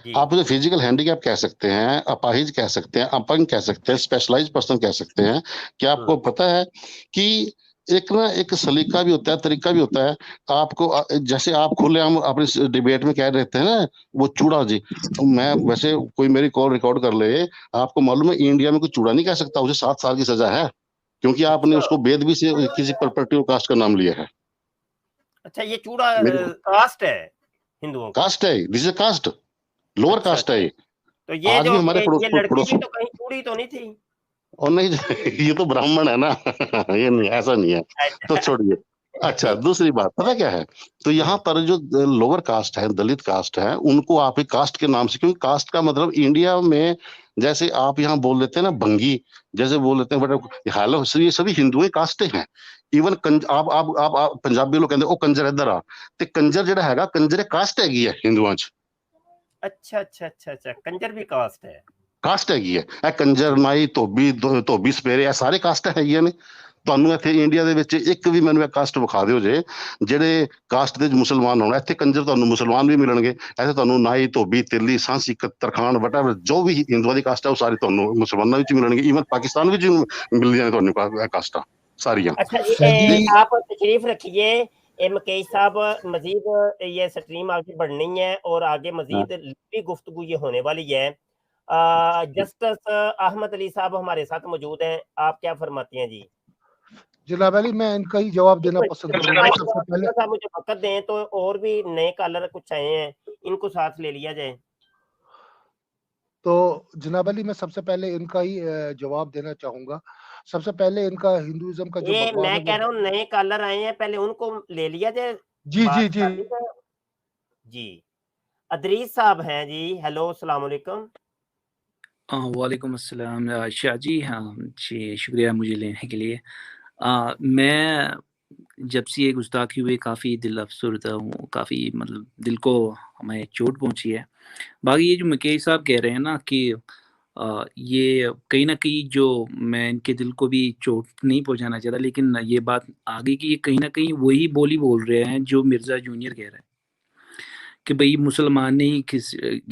आप उसे फिजिकल हैंडीकैप कह सकते हैं, अपाहिज कह सकते हैं, अपंग कह सकते हैं, स्पेशलाइज्ड पर्सन कह सकते हैं। क्या आपको पता है कि एक सलीका भी होता है, तरीका भी होता है। आपको जैसे आप खुले हम अपने डिबेट में कह रहे थे ना, वो चूड़ा जी, मैं वैसे कोई मेरी कॉल रिकॉर्ड कर ले, आपको मालूम है इंडिया में कोई चूड़ा नहीं कह सकता, उसे 7 साल की सजा है, क्योंकि आपने उसको बेदबी से किसी प्रॉपर्टी और कास्ट का नाम लिया है। अच्छा, ये चूड़ा कास्ट है हिंदुओं का? कास्ट है, this is caste, lower caste है। तो ये जो हमारे ये लड़की भी तो कहीं चूड़ी तो नहीं थी? और नहीं, ये तो ब्राह्मण है ना। ये नहीं, ऐसा नहीं है, तो छोड़िए। अच्छा, दूसरी बात पता क्या है, तो यहाँ पर जो लोअर कास्ट है, दलित कास्ट है, उनको आप एक कास्ट के नाम से, क्योंकि कास्ट का मतलब इंडिया में, जैसे आप यहाँ बोल लेते हैं ना भंगी, जैसे बोल लेते हैं, बट हालो ये सभी हिंदुओं कास्टे हैं। इवन आप पंजाबी लोग कहते ओ कंजर इधर आ, ते कंजर ਜਿਹੜਾ ਹੈਗਾ, कंजर कास्ट हैगी है हिंदुओं च। अच्छा, कंजर भी कास्ट है? ਕਾਸਟ ਹੈਗੀ ਹੈ, ਕੰਜਰ, ਨਾਈ, ਧੋਬੀ ਸਪੇਰੇ, ਇਹ ਸਾਰੇ ਕਾਸਟ ਹੈਗੀਆਂ ਨੇ। ਤੁਹਾਨੂੰ ਇੱਥੇ ਇੰਡੀਆ ਦੇ ਵਿੱਚ ਇੱਕ ਵੀ ਮੈਨੂੰ ਇਹ ਕਾਸਟ ਵਿਖਾ ਦਿਓ ਜੇ ਜਿਹੜੇ ਕਾਸਟ ਦੇ ਮੁਸਲਮਾਨ ਹੋਣ। ਇੱਥੇ ਕੰਜਰ ਤੁਹਾਨੂੰ ਮੁਸਲਮਾਨ ਵੀ ਮਿਲਣਗੇ, ਇੱਥੇ ਤੁਹਾਨੂੰ ਨਾਈ, ਧੋਬੀ, ਤਿੱਲੀ, ਸਾਂਸੀ, ਤਰਖਾਨ, ਵਟਐਵਰ ਜੋ ਵੀ ਹਿੰਦੂਆਂ ਦੀ ਕਾਸਟ ਹੈ ਉਹ ਸਾਰੀ ਤੁਹਾਨੂੰ ਮੁਸਲਮਾਨਾਂ ਵਿੱਚ ਮਿਲਣਗੇ। ਈਵਨ ਪਾਕਿस्तान ਵਿੱਚ ਮਿਲਦੀਆਂ ਨੇ ਤੁਹਾਨੂੰ ਇਹ ਕਾਸਟਾਂ ਸਾਰੀਆਂ। अच्छा, आप तशरीफ रखिए मुकेश साहब, मजीद ये स्ट्रीम आगे बढ़नी है और आगे मजीद लंबी गुफ्तगू ये होने वाली है। जस्टिस अहमद अली साहब हमारे साथ मौजूद हैं, आप क्या फरमाती हैं जी? जनाब अली, मैं इनका ही जवाब देना पसंद करूंगा। सबसे पहले मुझे वक्त दें, तो और भी नए कॉलर कुछ आए हैं, इनको साथ ले लिया जाए। तो जनाब अली, मैं सबसे पहले इनका ही जवाब देना चाहूंगा। सबसे पहले इनका हिंदुइज्म का जो मैं कह रहा हूँ नए कॉलर आए हैं, पहले उनको ले लिया जाए। जी जी जी जी, अदरीस साहब हैं जी, हेलो, अस्सलाम वालेकुम। वालेकुम अस्सलाम शाह जी। हाँ जी, शुक्रिया मुझे लेने के लिए। मैं जब से ये गुस्ताखी हुई काफ़ी दिल अफसरदा हूँ, काफ़ी मतलब दिल को हमें चोट पहुँची है। बाकी ये जो मुकेश साहब कह रहे हैं ना कि ये कहीं न कहीं, जो मैं इनके दिल को भी चोट नहीं पहुँचाना चाहता, लेकिन ये बात आगे की कहीं न कहीं वही बोली बोल रहे हैं जो मिर्ज़ा जूनियर कह रहे हैं कि भई मुसलमान ने ही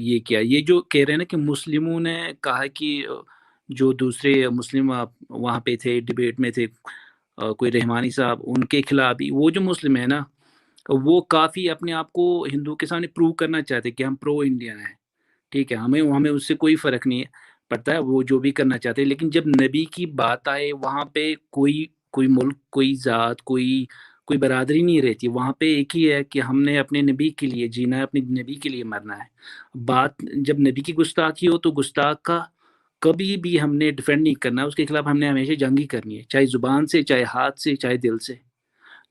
ये किया। ये जो कह रहे हैं ना कि मुस्लिमों ने कहा कि जो दूसरे मुस्लिम वहाँ पे थे, डिबेट में थे, कोई रहमानी साहब, उनके खिलाफ ही वो जो मुस्लिम है ना, वो काफ़ी अपने आप को हिंदू के सामने प्रूव करना चाहते कि हम प्रो इंडियन हैं, ठीक है, हमें उससे कोई फ़र्क नहीं पड़ता है, वो जो भी करना चाहते हैं। लेकिन जब नबी की बात आए, वहाँ पे कोई मुल्क, कोई ज़ात, कोई कोई बरादरी नहीं रहती वहाँ पे। एक ही है कि हमने अपने नबी के लिए जीना है, अपने नबी के लिए मरना है। बात जब नबी की गुस्ताखी हो तो गुस्ताख का कभी भी हमने डिफेंड नहीं करना, उसके खिलाफ हमने हमेशा जंग ही करनी है, चाहे जुबान से, चाहे हाथ से, चाहे दिल से।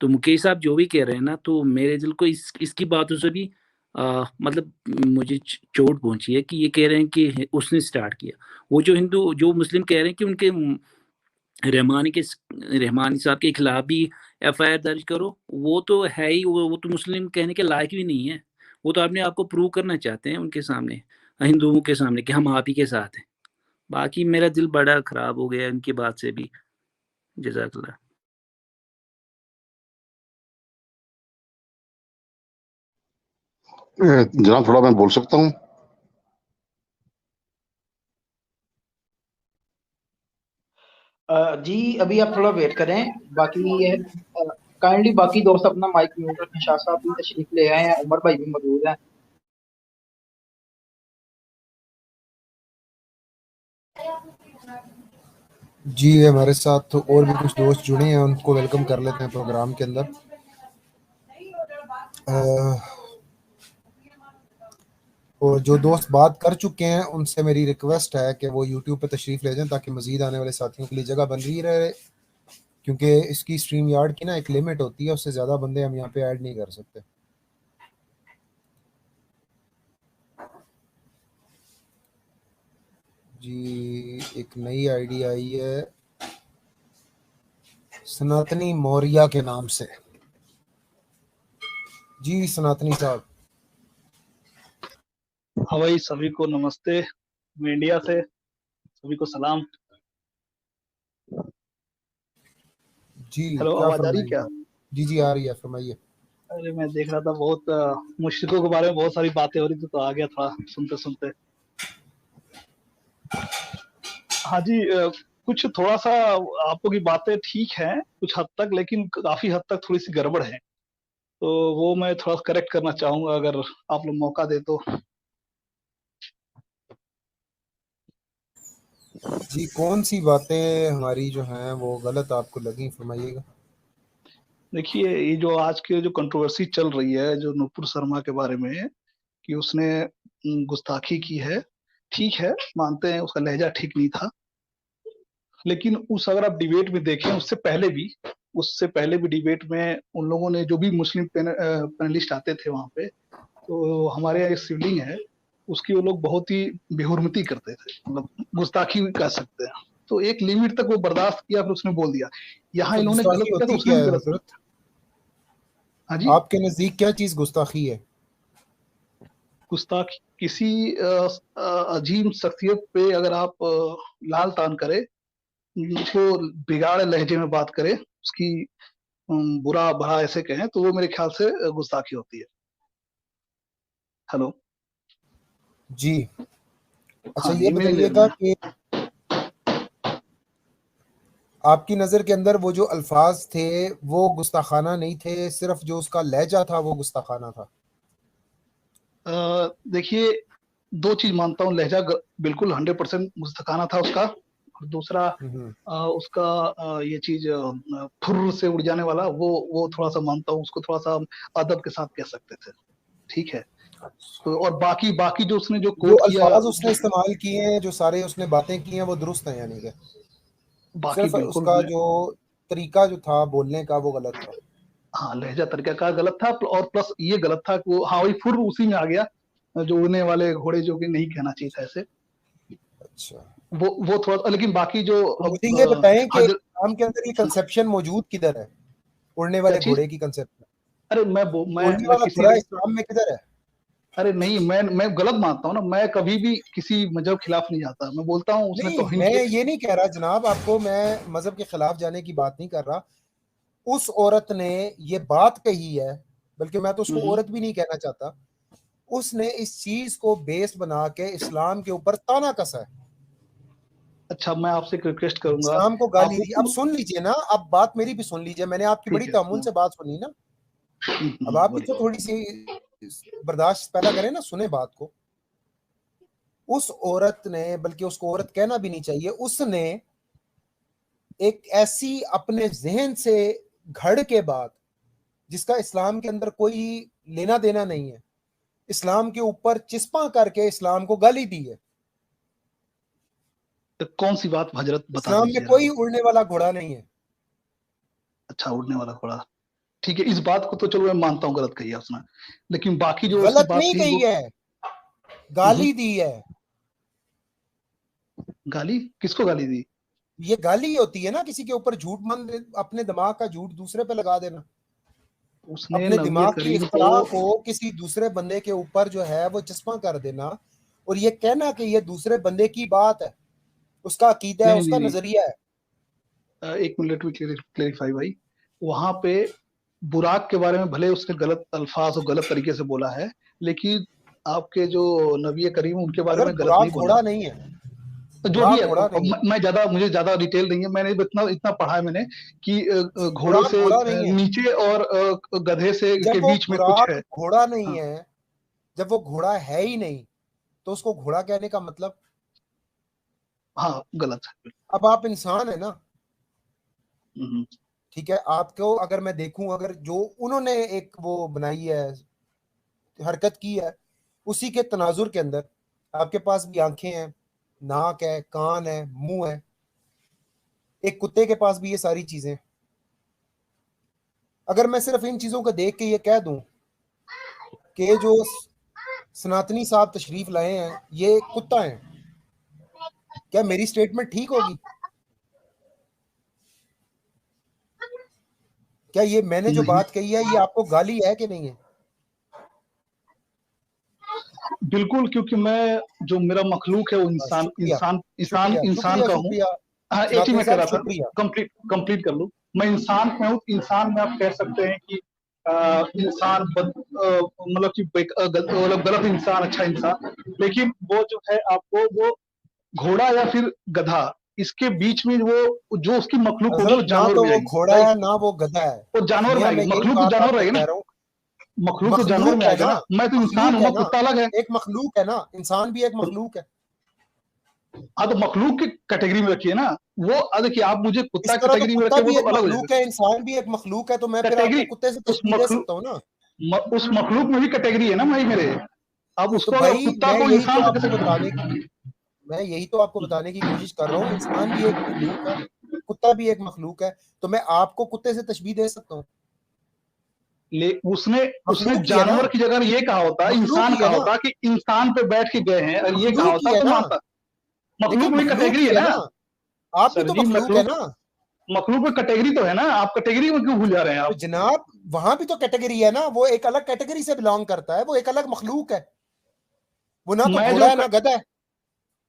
तो मुकेश साहब जो भी कह रहे हैं ना, तो मेरे दिल को इसकी बातों से भी मतलब मुझे चोट पहुंची है कि ये कह रहे हैं कि उसने स्टार्ट किया। वो जो मुस्लिम कह रहे हैं कि उनके रहमानी साहब के खिलाफ भी एफआईआर दर्ज करो, वो तो है ही, वो तो मुस्लिम कहने के लायक भी नहीं है। वो तो अपने आप को प्रूव करना चाहते हैं उनके सामने, हिंदुओं के सामने, कि हम आप ही के साथ हैं। बाकी मेरा दिल बड़ा खराब हो गया इनकी बात से भी। जज़ाकल्लाह। जनाब थोड़ा मैं बोल सकता हूँ? जी अभी आप थोड़ा वेट करें, बाकी ये काइंडली बाकी दोस्त अपना माइक म्यूट रखें। शाह साहब भी तशरीफ ले आए हैं, उमर भाई भी मौजूद हैं। जी हमारे साथ तो और भी कुछ दोस्त जुड़े हैं, उनको वेलकम कर लेते हैं प्रोग्राम के अंदर। और जो दोस्त बात कर चुके हैं उनसे मेरी रिक्वेस्ट है कि वो यूट्यूब पे तशरीफ़ ले जाएं ताकि मज़ीद आने वाले साथियों के लिए जगह बन रही रहे, क्योंकि इसकी स्ट्रीम यार्ड की ना एक लिमिट होती है, उससे ज़्यादा बंदे हम यहाँ पे ऐड नहीं कर सकते। जी एक नई आईडी आई है सनातनी मौर्या के नाम से। जी सनातनी साहब। हाँ भाई, सभी को नमस्ते, मैं इंडिया से, सभी को सलाम। जी हेलो, क्या आवाज आ रही क्या? जी आ रही है, फरमाइए। अरे मैं देख रहा था बहुत मुश्रिकों के बारे में बहुत सारी बातें हो रही थी, तो आ गया थोड़ा सुनते सुनते। हाँ जी, कुछ थोड़ा सा आपको की बातें ठीक हैं कुछ हद तक, लेकिन काफी हद तक थोड़ी सी गड़बड़ है, तो वो मैं थोड़ा करेक्ट करना चाहूंगा अगर आप लोग मौका दे तो। जी कौन सी बातें हमारी जो हैं वो गलत आपको लगी, फरमाइएगा। देखिए, ये जो आज की जो कंट्रोवर्सी चल रही है जो नुपुर शर्मा के बारे में, कि उसने गुस्ताखी की है, ठीक है, मानते हैं उसका लहजा ठीक नहीं था, लेकिन अगर आप डिबेट में देखें उससे पहले भी डिबेट में उन लोगों ने जो भी मुस्लिम पैनलिस्ट आते थे वहां पे, तो हमारे यहाँ एक शिवलिंग है, उसकी वो लोग बहुत ही बेहुरमती करते थे, मतलब गुस्ताखी कह सकते हैं। तो एक लिमिट तक वो बर्दाश्त किया, फिर उसने बोल दिया। यहाँ तो इन्होंने गलत किया तो उसने भी गलत किया। हाँ जी, आपके नजदीक क्या चीज गुस्ताखी है? गुस्ताखी किसी अजीम शख्सियत पे अगर आप लाल तान करे, उसको बिगाड़े लहजे में बात करे, उसकी बुरा भला ऐसे कहें, तो वो मेरे ख्याल से गुस्ताखी होती है। हेलो जी अच्छा, हाँ ये जी, बताइएगा कि आपकी नजर के अंदर वो जो अल्फाज थे वो गुस्ताखाना नहीं थे, सिर्फ जो उसका लहजा था वो गुस्ताखाना था? देखिए, दो चीज मानता हूँ, लहजा बिल्कुल 100% गुस्ताखाना था उसका, और दूसरा उसका ये चीज फुर्र से उड़ जाने वाला, वो थोड़ा सा मानता हूँ, उसको थोड़ा सा अदब के साथ कह सकते थे, ठीक है। तो और बाकी जो उसने जो कोट किया, अल्फाज उसने इस्तेमाल किए हैं, जो सारे उसने बातें की हैं, वो दुरुस्त हैं यानी कि बाकी सिर्फ बिल्कुल उसका जो तरीका जो था बोलने का वो गलत था? हाँ, लहजा तरीका का गलत था, और प्लस ये गलत था कि वो, हाँ वही फुर्र उसी में आ गया, जो उड़ने वाले घोड़े, जो कि नहीं कहना चाहिए था ऐसे। अच्छा, वो थोड़ा, लेकिन बाकी जो तो मुझे ये बताएं कि इस्लाम के अंदर ये कंसेप्शन मौजूद किधर है, उड़ने वाले घोड़े की कंसेप्शन? अरे मैं उड़ने वाला घोड़ा इस्लाम में किधर है? अरे नहीं, मैं गलत मानता हूँ ना, मैं कभी भी किसी मजहब खिलाफ नहीं जाता, मैं बोलता हूँ उसने नहीं, मैं ये नहीं कह रहा जनाब, आपको मैं मजहब के खिलाफ जाने की बात नहीं कर रहा। उस औरत ने ये बात कही है, बल्कि मैं तो उसको औरत भी नहीं कहना चाहता, उसने इस चीज को बेस बना के इस्लाम के ऊपर ताना कसा है। अच्छा, मैं आपसे एक रिक्वेस्ट करूंगा, इस्लाम को गाली दी। अब सुन लीजिए ना, अब बात मेरी भी सुन लीजिए, मैंने आपकी बड़ी तअम्मुल से बात सुनी ना, अब आप भी तो थोड़ी सी बर्दाश्त पैदा करें ना, सुने बात को। उस औरत ने, बल्कि उसको औरत कहना भी नहीं चाहिए, उसने एक ऐसी अपने जहन से घड़ के बात जिसका इस्लाम के अंदर कोई लेना देना नहीं है, इस्लाम के ऊपर चिस्पा करके इस्लाम को गाली दी है। तो कौन सी बात हजरत बता इस्लाम में दीजिए। कोई उड़ने वाला घोड़ा नहीं है। अच्छा, उड़ने वाला घोड़ा, ठीक है, इस बात को तो चलो मैं मानता हूँ गलत कही है उसने, लेकिन बाकी जो उसकी गलत बात नहीं थी कही वो है, गाली दी है। गाली किसको गाली दी? ये गाली होती है ना, किसी के ऊपर झूठ अपने दिमाग का झूठ दूसरे पे लगा देना, उसने अपने नबी दिमाग की करीम इख्तलाफ को को किसी दूसरे बंदे के ऊपर जो है वो चस्पा कर देना, और ये कहना कि ये दूसरे बंदे की बात है, उसका अकीदा है, नहीं उसका नहीं नजरिया है। एक मिनट में क्लेरिफाई भाई, वहां पे बुराक के बारे में भले उसने गलत अल्फाज और गलत तरीके से बोला है, लेकिन आपके जो नबी करीम उनके बारे अगर में गलत बुराक नहीं बोला। घोड़ा नहीं है, जो भी बुराक है, घोड़ा नहीं है, मुझे ज्यादा डिटेल नहीं है, मैंने इतना इतना पढ़ा है मैंने कि घोड़े बुराक से घोड़ा नहीं है। नीचे और गधे से जब के वो बीच में कुछ बुराक है। घोड़ा नहीं हाँ, है, जब वो घोड़ा है ही नहीं, तो उसको घोड़ा कहने का मतलब? हाँ गलत है। अब आप इंसान है ना, ठीक है, आपको अगर मैं देखूं, अगर जो उन्होंने एक वो बनाई है, हरकत की है, उसी के तनाजुर के अंदर आपके पास भी आंखें हैं, नाक है, कान है, मुंह है, एक कुत्ते के पास भी ये सारी चीजें। अगर मैं सिर्फ इन चीजों को देख के ये कह दूं कि जो सनातनी साहब तशरीफ लाए हैं ये कुत्ता है, क्या मेरी स्टेटमेंट ठीक होगी? क्या ये मैंने जो नहीं बात कही है ये आपको गाली है कि नहीं है? बिल्कुल, क्योंकि मैं जो मेरा मखलूक है वो इंसान शुक्रिया, इंसान इंसान शुक्रिया, इंसान शुक्रिया, का हूँ। शुक्रिया। हाँ, एक ही सनातनी मैं कह साहब रहा था, शुक्रिया। कंप्लीट कर लूँ। मैं इंसान में हूँ, इंसान में आप कह सकते हैं कि इंसान मतलब कि मतलब गलत इंसान, अच्छा इंसान, लेकिन वो जो है आपको वो घोड़ा या फिर गधा, इसके बीच में वो जो उसकी मखलूक होगी वो हजरत ना जानवर तो में वो आएगी, घोड़ा राइट? है ना वो गधा है। वो जानवर में मियां आएगी, मैं यही मखलूक तो बात जानवर आपको रहेगी कह ना, रहा हूँ, मखलूक तो जानवर मखलूक में है आएगा ना, ना। मैं तो इंसान मखलूक हूँ है ना, ना, कुत्ता अलग है। एक मखलूक है ना, इंसान भी एक मखलूक है। हाँ तो मखलूक की कैटेगरी में रखिए ना, वो देखिए आप मुझे इस कुत्ता तरह तो कैटेगरी में कुत्ता रखे वो भी तो एक अलग हो मखलूक जाएगा। है, इंसान भी एक मखलूक है, तो मैं फिर आपको कैटेगरी कुत्ते से उस तशबीह दे सकता हूँ ना? उस मखलूक में भी कैटेगरी है ना भाई मेरे। अब तो उसको अगर भाई कुत्ता को इंसान से कैसे मैं यही तो आपको बताने की कोशिश कर रहा हूँ, इंसान भी एक मखलूक है, कुत्ता भी एक मखलूक है, तो मैं आपको कुत्ते से तशबीह दे सकता हूँ। ले उसने मखलूक ही है ना, जानवर की जगह ये कहा होता, मखलूक इंसान ही है कहा ना, होता कि इंसान पे बैठ के गए हैं, और ये कहा मखलूक ही होता है तो ना, मानता। मखलूक लेकिन में मखलूक कैटेगरी ही है है ना ना, आप भी सर तो जी, मखलूक है ना। मखलूक में कैटेगरी तो है ना, आप कैटेगरी में क्यों भूल जा रहे हैं तो आप? जनाब वहां भी तो कैटेगरी है ना, वो एक अलग कैटेगरी से बिलोंग करता है, वो एक अलग मखलूक है, वो ना तो मैं घोड़ा जो है ना गधा है।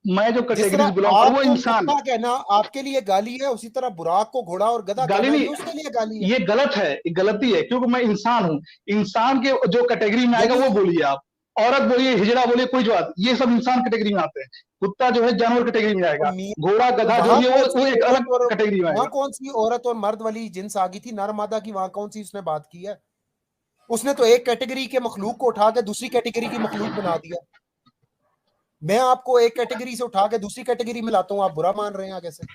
जिस कैटेगरी तरह से बिलोंग करूँ वो आपको इंसान कुत्ता कहना आपके लिए गाली है, उसी तरह बुराक को घोड़ा और गधा गाली कहना नहीं, ये उसके लिए गाली है। ये गलत है, ये गलती है, क्योंकि मैं इंसान हूँ। इंसान के जो कैटेगरी में आएगा यानी वो बोलिए आप, औरत बोलिए, हिजड़ा बोलिए, कोई जो बात, ये सब इंसान कैटेगरी में आते हैं। कुत्ता जो है जानवर कैटेगरी में आएगा, घोड़ा तो गधा जो वहां भी है कौन वो सी एक औरत अलग और कैटेगरी में वहां आएगा। कौन सी औरत और मर्द वाली जिन्स आ गई थी, नर मादा की, वहां कौन सी उसने बात की है? उसने तो एक कैटेगरी के मखलूक को उठा के दूसरी कैटेगरी की मखलूक बना दिया। मैं आपको एक कैटेगरी से उठा के दूसरी कैटेगरी में लाता हूँ, आप बुरा मान रहे हैं कैसे?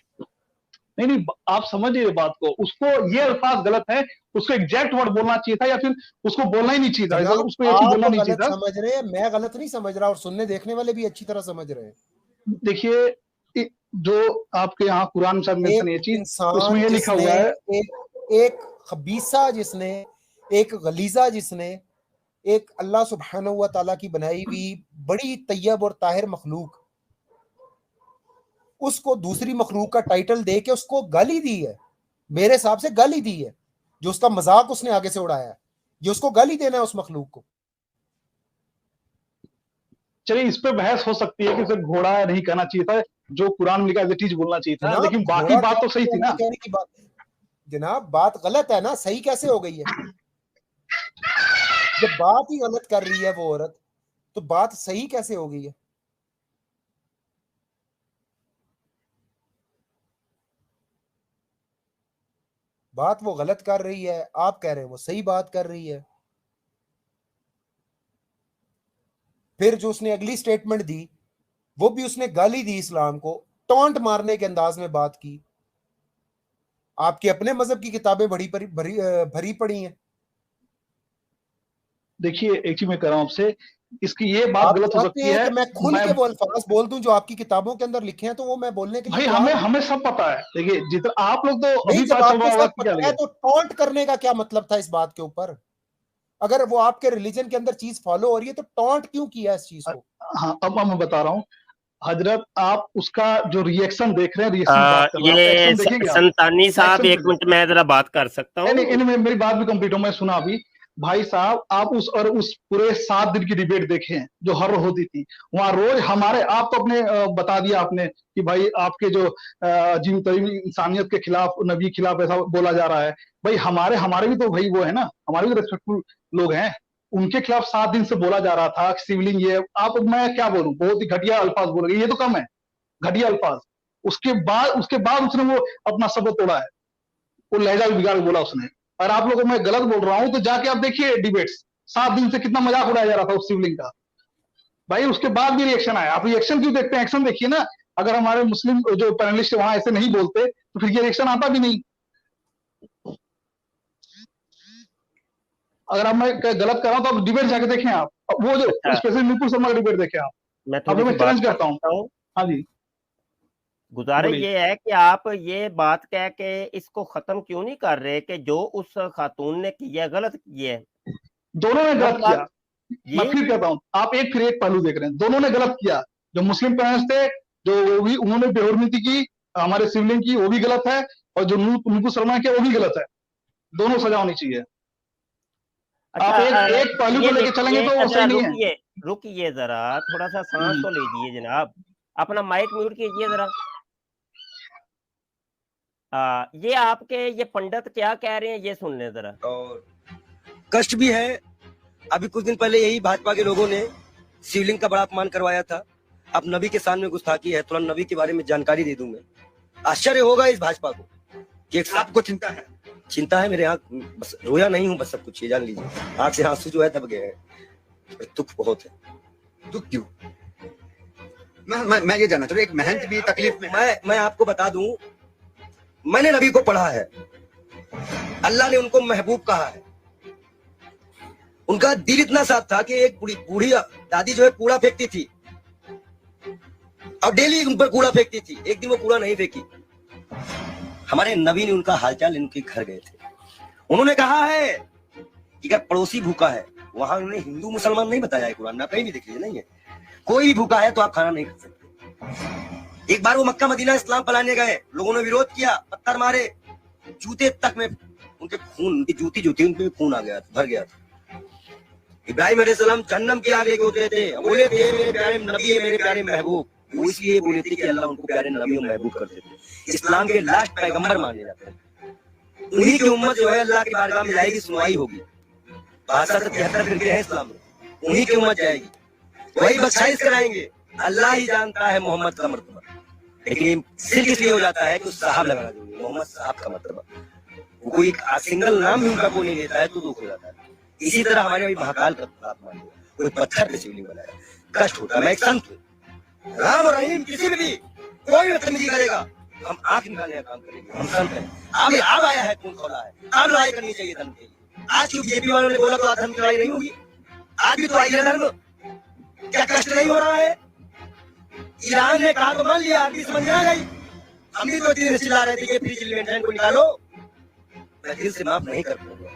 नहीं नहीं, आप समझिए बात को, उसको ये अल्फाज गलत है, उसको एग्जैक्ट वर्ड बोलना चाहिए था, या फिर उसको बोलना ही नहीं चाहिए था, जनाब उसको ये चीज आप बोलना नहीं चाहिए गलत था। समझ रहे हैं, मैं गलत नहीं समझ रहा, और सुनने देखने वाले भी अच्छी तरह समझ रहे हैं। देखिए जो आपके यहाँ कुरान में मेंशन एक ये चीज, उसमें इंसान ये लिखा जिसने हुआ है, एक खबीसा जिसने, एक गलीजा जिसने, एक अल्लाह सुब्हानहू व तआला की बनाई हुई बड़ी तैयब और ताहिर मखलूक, उसको दूसरी मखलूक का टाइटल दे के उसको गाली दी है, मेरे हिसाब से गाली दी है, जो उसका मजाक उसने आगे से उड़ाया है, ये उसको गाली देना है उस मखलूक को। चलिए इस पे बहस हो सकती है कि उसे घोड़ा नहीं कहना चाहिए था, जो कुरान में लिखा है चीज बोलना चाहिए था, जनाब लेकिन बाकी घोड़ा बात तो सही थी ना। कहने की बात, जनाब बात गलत है ना, सही कैसे हो गई है? जब बात ही गलत कर रही है वो औरत, तो बात सही कैसे हो गई है? बात वो गलत कर रही है, आप कह रहे हैं वो सही बात कर रही है। फिर जो उसने अगली स्टेटमेंट दी, वो भी उसने गाली दी इस्लाम को, टॉन्ट मारने के अंदाज में बात की। आपके अपने मजहब की किताबें भरी पड़ी हैं, देखिए एक चीज मैं कह रहा हूँ आपसे, इसकी ये बात गलत हो सकती है कि मैं खुल के वो अल्फाज बोल दूं जो आपकी किताबों के अंदर लिखे हैं, तो वो मैं बोलने के लिए भाई तैयार हमें सब पता है। देखिए जितना आप लोग तो नहीं, अभी जब पता चल आपको रहा होगा सब कि क्या पता है लगे। तो टॉन्ट करने का क्या मतलब था इस बात के ऊपर? अगर वो आपके रिलीजन के अंदर चीज फॉलो हो रही है तो टॉन्ट क्यों किया इस चीज को? हाँ अब मैं बता रहा हूँ हजरत, आप उसका जो रिएक्शन देख रहे हैं, रिएक्शन की बात कर रहे हैं, ये एक्शन देखेंगे आप? संतानी साहब, एक्शन एक मिनट मैं जरा बात कर सकता हूँ? नहीं, मेरी बात भी कंप्लीट हो, मैं सुना अभी। भाई साहब आप उस पूरे 7 दिन की डिबेट देखे हैं जो हर रोज होती थी वहां रोज हमारे, आप तो अपने बता दिया आपने कि भाई आपके जो जिन तरीन इंसानियत के खिलाफ, नबी खिलाफ ऐसा बोला जा रहा है। भाई हमारे भी तो भाई वो है ना, हमारे भी रेस्पेक्टफुल लोग हैं, उनके खिलाफ 7 दिन से बोला जा रहा था सिविलिंग ये। आप, मैं क्या बोलूं, बहुत ही घटिया अल्फाज बोल रहे, ये तो कम है, घटिया अल्फाज। उसके बाद उसने वो अपना शब्द तोड़ा है, वो लहजा भी बिगाड़ बोला उसने। और आप लोगों को मैं गलत बोल रहा हूं तो जाके आप देखिए डिबेट्स, 7 दिन से कितना मजाक उड़ाया जा रहा था उस शिवलिंग का। भाई उसके बाद भी रिएक्शन आया। आप रिएक्शन क्यों देखते हैं? एक्शन देखिए ना। अगर हमारे मुस्लिम जो पैनलिस्ट वहां ऐसे नहीं बोलते तो फिर ये रिएक्शन आता भी नहीं। अगर आप, मैं गलत कर रहा हूं तो आप डिबेट जाके देखें, आप वो जो स्पेशली नुपुर शर्मा का डिबेट देखें आप। मैं अब मैं चैलेंज करता हूँ। हाँ जी, गुजारिश ये है कि आप ये बात कह के इसको खत्म क्यों नहीं कर रहे कि जो उस खातून ने किया गलत किया है? दोनों ने गलत किया। मैं फिर कहता हूँ, आप फिर एक पहलू देख रहे हैं, दोनों ने गलत किया। जो मुस्लिम पेरेंट्स थे, जो वो भी उन्होंने बेहरमती की हमारे सिवलिंग की, वो भी गलत है, और जो नुपुर शर्मा किया वो भी गलत है। दोनों सजा होनी चाहिए। अच्छा, आप एक पहलू को लेके चलेंगे तो वो सही नहीं है। रुकिए जरा, थोड़ा सा सांस तो लीजिए जनाब, अपना माइक म्यूट कीजिए जरा। ये आपके ये पंडित क्या कह रहे हैं ये सुन लें जरा। और कष्ट भी है, अभी कुछ दिन पहले यही भाजपा के लोगों ने शिवलिंग का बड़ा अपमान करवाया था। अब नबी के सामने गुस्ताखी है, थोड़ा नबी के बारे में जानकारी दे दूं मैं। आश्चर्य होगा इस भाजपा को कि आपको चिंता है। चिंता है मेरे आंख, बस रोया नहीं हूं, बस सब कुछ ये जान लीजिए। आंख से आंसू जो है दब गए हैं, दुख बहुत है। दुख क्यों? मैं ये जानना चाहता हूं, एक महंत भी तकलीफ में। मैं आपको बता दूं, मैंने नबी को पढ़ा है, अल्लाह ने उनको महबूब कहा है। उनका दिल इतना साफ था कि एक बूढ़ी दादी जो है कूड़ा फेंकती थी और डेली उन पर कूड़ा फेंकती थी, एक दिन वो कूड़ा नहीं फेंकी। हमारे नबी ने उनका हालचाल इनके घर गए थे, उन्होंने कहा है कि अगर पड़ोसी भूखा है, वहां उन्होंने हिंदू मुसलमान नहीं बताया है, कुरान में कहीं भी देख लीजिए, नहीं है कोई भी भूखा है तो आप खाना नहीं खा सकते। एक बार वो मक्का मदीना इस्लाम फैलाने गए, लोगों ने विरोध किया, पत्थर मारे, जूते तक में उनके खून, उनकी जूती जो थी उनमें खून आ गया था, भर गया था। इब्राहिम अलैहिस्सलाम जन्नम की आग लेके उतरे थे, बोले थे मेरे प्यारे नबी है, मेरे प्यारे महबूब। वो इसलिए बोले थे कि अल्लाह उनको प्यारे नबी और महबूब करते थे, इस्लाम के लास्ट पैगंबर माने जाते हैं। उन्हीं की उम्मत जो है अल्लाह की बारगाह में जाएगी, सुनवाई होगी। 72 फिरके हैं इस्लाम में, उन्हीं की उम्मत जाएगी, वही बख्शाइश कराएंगे। अल्लाह ही जानता है मोहम्मद का मर्तबा, लेकिन सिर्फ इसलिए हो जाता है कि साहब लगाना चाहिए, मोहम्मद साहब का मर्तबा। वो कोई सिंगल नाम भी उनका कोई नहीं लेता है तो दुख हो जाता है। इसी तरह हमारे अभी महाकाल का तापमान हुआ, कोई पत्थर पे शिवलिंग बनाया, कष्ट होता है। मैं एक संत हूँ, राम और रहीम किसी में भी कोई बदतमीजी करेगा, हम आंख निकालने का काम करेंगे, हम संत हैं। अब आया है, खून खोला है, अब लड़ाई करनी चाहिए धर्म के लिए। आज क्यों बीजेपी वालों ने बोला तो आज धर्म की लड़ाई नहीं होगी? आज भी तो आई है धर्म, क्या कष्ट नहीं हो रहा है? ईरान ने कहा तो मान लिया, आगे समझ में आ गई। हम भी तो दिन चिल्ला रहे थे कि फ्री चिल्ड्रेन को निकालो, मैं दिल से माफ नहीं कर पाऊंगा।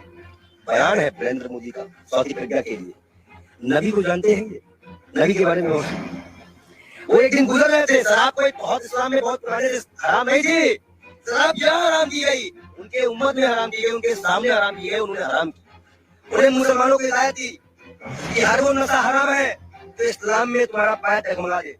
बयान है नरेंद्र मोदी का सऊदी प्रज्ञा के लिए। नबी को जानते हैं, नबी के बारे में वो एक दिन गुजर रहे थे, शराब को बहुत इस्लाम में बहुत पुराने हराम नहीं थी, शराब यहाँ हराम की गई, उनके उम्मत में हराम की गई, उनके सामने हराम की गई, उन्होंने हराम की। उन्हें मुसलमानों को हिदायत दी कि हर वो नशा हराम है तो इस्लाम में तुम्हारा पाया टकमगा दे।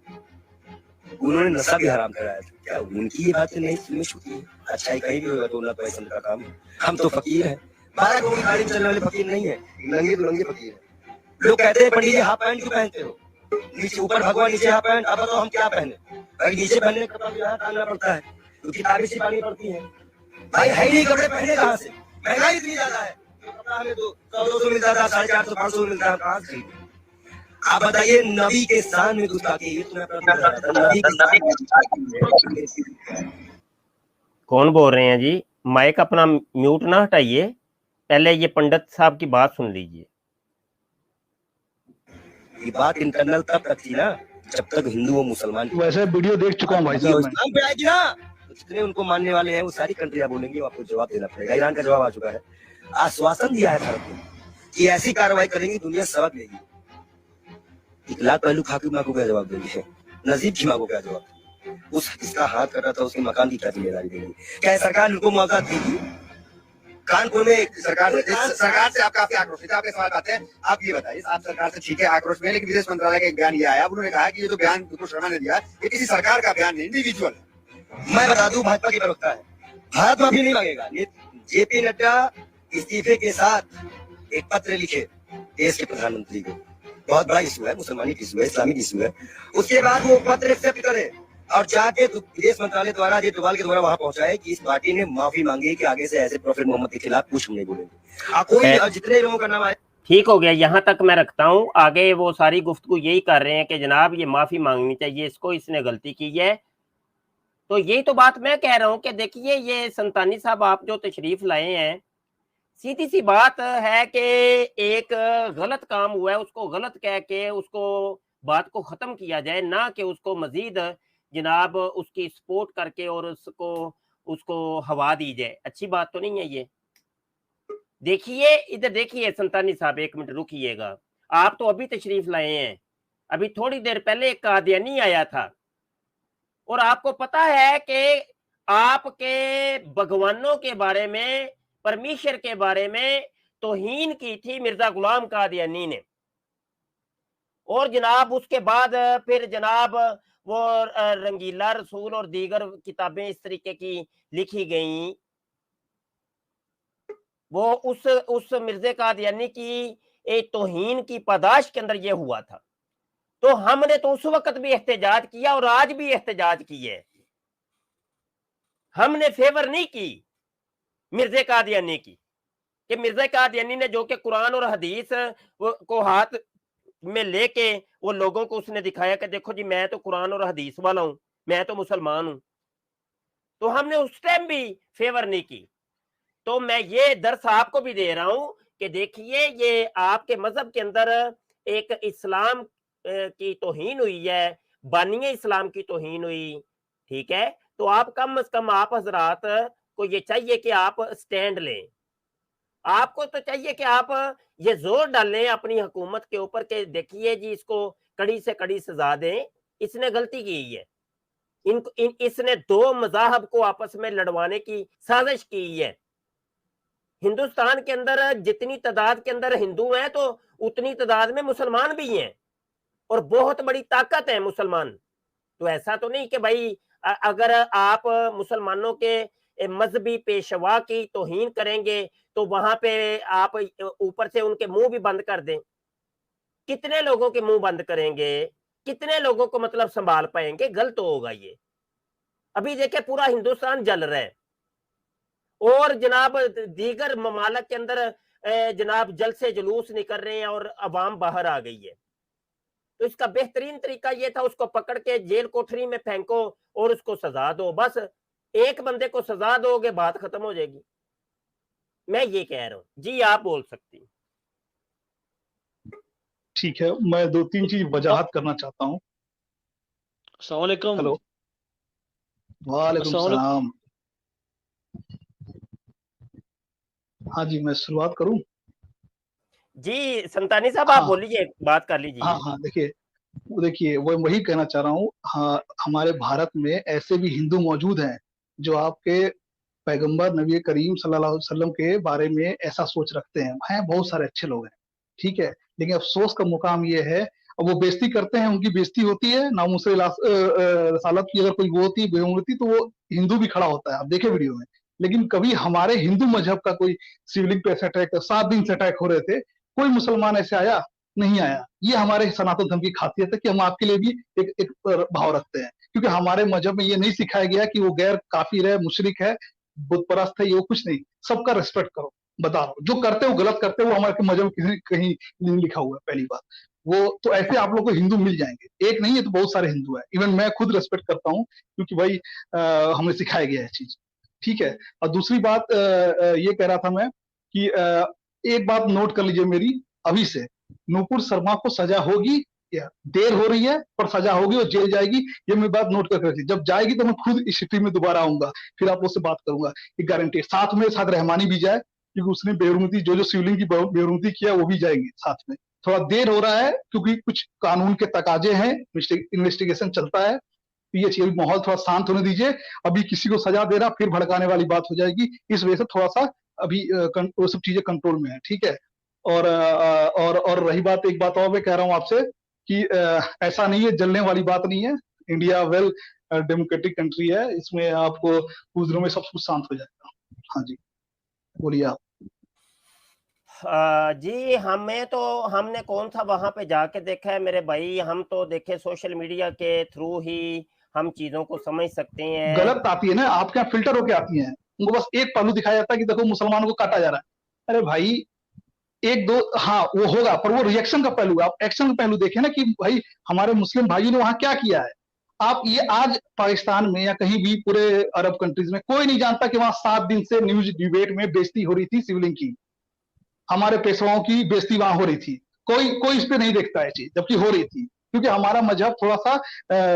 उन्होंने नशा भी हराम कराया था। क्या उनकी ये बातें नहीं सुननी छूती है? अच्छा कहीं भी होगा तो ना पैसा का काम है। हम तो फकीर हैं, 12 करोड़ की गाड़ी चलने वाले फकीर नहीं है, नंगे तो नंगे फकीर है। लोग कहते हैं पंडित जी हाफ पैंट क्यों पहनते हो, नीचे ऊपर भगवान नीचे हाफ पैंट। अब बताओ हम क्या पहने? भाई नीचे पहनने का कपड़ा यहाँ टांगना पड़ता है, तो किताबें सिपानी पड़ती है। भाई है नहीं कपड़े पहने कहाँ से? महंगाई इतनी ज्यादा है, कपड़ा हमें तो 100-200 मिलता था, 450-500 मिलता है, कहाँ से? आप बताइए, नबी के शान में गुस्ताखी। कौन बोल रहे हैं जी? माइक अपना म्यूट ना हटाइए, पहले ये पंडित साहब की बात सुन लीजिए। ये बात इंटरनल तब तक थी ना जब तक हिंदू और मुसलमान वैसे वीडियो देख चुका हूँ भाई साहब मैं। इस्लाम पे आएगी ना तो जितने उनको मानने वाले हैं वो सारी कंट्रियां बोलेंगी, वो आपको जवाब देना पड़ेगा। ईरान का जवाब आ चुका है, आश्वासन दिया है भारत को कि ऐसी कार्रवाई करेंगी दुनिया सबक लेगी। इतलाक पहलू खाकी माँ को क्या जवाब देंगे, नजीब की माँ को क्या जवाब, उस किसका हाथ कर रहा था उसके मकान की क्या जिम्मेदारी देंगी? क्या सरकार उनको मौका देगी? कानपुर में सरकार से आप काफी आक्रोशित है, आपके सवाल आते हैं। आप ये बताइए, आप सरकार से ठीक है आक्रोश में, लेकिन विदेश मंत्रालय का एक बयान ये आया, उन्होंने कहा कि ये जो बयान नुपुर शर्मा ने दिया ये किसी सरकार का बयान नहीं, इंडिविजुअल है। मैं बता दूं भाजपा की प्रवक्ता है, भारत माफी नहीं मांगेगा। जेपी नड्डा इस्तीफे के साथ एक पत्र लिखे देश के प्रधानमंत्री को, बहुत बड़ा इशू है, मुसलमानी इशू है, इस्लामिक इशू है। उसके बाद वो पत्र एक्सेप्ट करे और जाके विदेश मंत्रालय द्वारा अजय डोभाल के द्वारा वहां पहुंचाए कि इस पार्टी ने माफी मांगी कि आगे से ऐसे प्रॉफिट मोहम्मद के खिलाफ कुछ नहीं बोलेंगे। आप कोई जितने लोगों का नाम आए, ठीक हो गया, यहाँ तक मैं रखता हूँ। आगे वो सारी गुफ्तगू यही कर रहे हैं कि जनाब ये माफी मांगनी चाहिए इसको, इसने गलती की है। तो यही तो बात मैं कह रहा हूँ कि देखिए ये संतानी साहब आप जो तशरीफ लाए हैं, सीधी सी बात है कि एक गलत काम हुआ है उसको गलत कह के उसको बात को खत्म किया जाए, ना कि उसको मजीद जनाब उसकी सपोर्ट करके और उसको हवा दी जाए। अच्छी बात तो नहीं है ये। देखिए इधर देखिए संतानी साहब, एक मिनट रुकिएगा, आप तो अभी तशरीफ लाए हैं, अभी थोड़ी देर पहले एक कादियानी आया था और आपको पता है कि आपके भगवानों के बारे में, परमेश्वर के बारे में तौहीन की थी मिर्जा गुलाम कादियानी ने। और जनाब उसके बाद फिर जनाब वो रंगीला रसूल और दीगर किताबें इस तरीके की लिखी गई, वो उस मिर्जे कादियानी की एक तौहीन की पादाश के अंदर ये हुआ था। तो हमने तो उस वक्त भी एहतजाज किया और आज भी एहतजाज किए। हमने फेवर नहीं की मिर्जे कादियानी की, कि मिर्जा कादियानी ने जो कि कुरान और हदीस को हाथ में लेके वो लोगों को उसने दिखाया कि देखो जी मैं तो कुरान और हदीस वाला हूं, मैं तो मुसलमान हूं, तो हमने उस टाइम भी फेवर नहीं की। तो मैं ये दर्स आपको भी दे रहा हूं कि देखिए ये आपके मजहब के अंदर एक इस्लाम की तौहीन हुई है, बानिए इस्लाम की तौहीन हुई, ठीक है, तो आप कम से कम आप हजरात को ये चाहिए कि आप स्टैंड लें। आपको तो चाहिए कि आप ये जोर डालें अपनी हुकूमत के ऊपर कि देखिए जी इसको कड़ी से कड़ी सजा दें, इसने गलती की है, इसने दो मजाहब को आपस में लड़वाने की साजिश की है। हिंदुस्तान के अंदर जितनी तादाद के अंदर हिंदू हैं तो उतनी तादाद में मुसलमान भी हैं और बहुत बड़ी ताकत है मुसलमान। तो ऐसा तो नहीं कि भाई अगर आप मुसलमानों के मजहबी पेशवा की तौहीन करेंगे तो वहां पे आप ऊपर से उनके मुंह भी बंद कर दें। कितने लोगों के मुंह बंद करेंगे, कितने लोगों को मतलब संभाल पाएंगे? गलत होगा ये। अभी देखिए पूरा हिंदुस्तान जल रहा है और जनाब दीगर ममालक के अंदर जनाब जल से जुलूस निकल रहे हैं और अवाम बाहर आ गई है। तो इसका बेहतरीन तरीका ये था उसको पकड़ के जेल कोठरी में फेंको और उसको सजा दो। बस एक बंदे को सजा दोगे बात खत्म हो जाएगी। मैं ये कह रहा हूँ जी, आप बोल सकती हैं। ठीक है, मैं दो तीन चीज वजाहत करना चाहता हूँ। हेलो, वालेकुम सलाम। हाँ जी, मैं शुरुआत करूं? जी संतानी साहब आप बोलिए, बात कर लीजिए। हाँ, देखिए वो वही कहना चाह रहा हूँ। हाँ, हमारे भारत में ऐसे भी हिंदू मौजूद हैं जो आपके पैगंबर नबी करीम सल्लल्लाहु अलैहि वसल्लम के बारे में ऐसा सोच रखते हैं। बहुत सारे अच्छे लोग हैं, ठीक है, लेकिन अफसोस का मुकाम ये है, अब वो बेइज्जती करते हैं, उनकी बेइज्जती होती है, नामूसे रसालत की अगर कोई वो होती है तो वो हिंदू भी खड़ा होता है, आप देखे वीडियो में। लेकिन कभी हमारे हिंदू मजहब का कोई शिवलिंग पे ऐसे अटैक, 7 दिन से अटैक हो रहे थे, कोई मुसलमान ऐसे आया नहीं आया। ये हमारे सनातन धर्म की खासियत है कि हम आपके लिए भी एक भाव रखते हैं, क्योंकि हमारे मजहब में ये नहीं सिखाया गया कि वो गैर काफिर है, मुशरिक है, बुत परस्त है, ये कुछ नहीं। सबका रिस्पेक्ट करो। बता रहा हूँ, जो करते हो गलत करते हो, हमारे मजहब में कहीं नहीं लिखा हुआ है। पहली बात वो तो ऐसे आप लोग को हिंदू मिल जाएंगे, एक नहीं है तो बहुत सारे हिंदू है। इवन मैं खुद रेस्पेक्ट करता हूँ क्योंकि भाई हमें सिखाया गया है चीज, ठीक है। और दूसरी बात ये कह रहा था मैं कि एक बात नोट कर लीजिए मेरी, अभी से नुपुर शर्मा को सजा होगी या देर हो रही है पर सजा होगी और जेल जाएगी, ये मैं बात नोट करके रखी। जब जाएगी तो मैं खुद इस सिटी में दोबारा आऊंगा, फिर आप उससे बात करूंगा, ये गारंटी। साथ में साथ रहमानी भी जाए, क्योंकि उसने बेरुमती जो शिवलिंग की बेरुमती किया वो भी जाएंगे साथ में। थोड़ा देर हो रहा है क्योंकि कुछ कानून के तकाजे हैं, इन्वेस्टिगेशन चलता है, तो ये चीज माहौल थोड़ा शांत होने दीजिए। अभी किसी को सजा दे रहा फिर भड़काने वाली बात हो जाएगी, इस वजह से थोड़ा सा अभी वो सब चीजें कंट्रोल में है, ठीक है। और रही बात, एक बात और मैं कह रहा हूँ आपसे कि ऐसा नहीं है, जलने वाली बात नहीं है। इंडिया वेल डेमोक्रेटिक कंट्री है, इसमें आपको कुछ दिनों में सब कुछ शांत हो जाएगा। हाँ जी, बोलिए आप। जी हमने कौन सा वहां पे जाके देखा है मेरे भाई, हम तो देखे सोशल मीडिया के थ्रू ही हम चीजों को समझ सकते हैं। गलत आती है ना, आपके यहाँ फिल्टर होके आती हैं, उनको बस एक पहलू दिखाया जाता है कि देखो मुसलमानों को काटा जा रहा है। अरे भाई एक दो, हाँ वो होगा, पर वो रिएक्शन का पहलू, आप एक्शन का पहलू देखें ना कि भाई हमारे मुस्लिम भाई ने वहां क्या किया है। आप ये आज पाकिस्तान में या कहीं भी पूरे अरब कंट्रीज में कोई नहीं जानता कि वहां 7 दिन से न्यूज डिबेट में बेइज्जती हो रही थी शिवलिंग की, हमारे पेशवाओं की बेइज्जती वहां हो रही थी। कोई इस पे नहीं देखता है चीज, जबकि हो रही थी, क्योंकि हमारा मजहब थोड़ा सा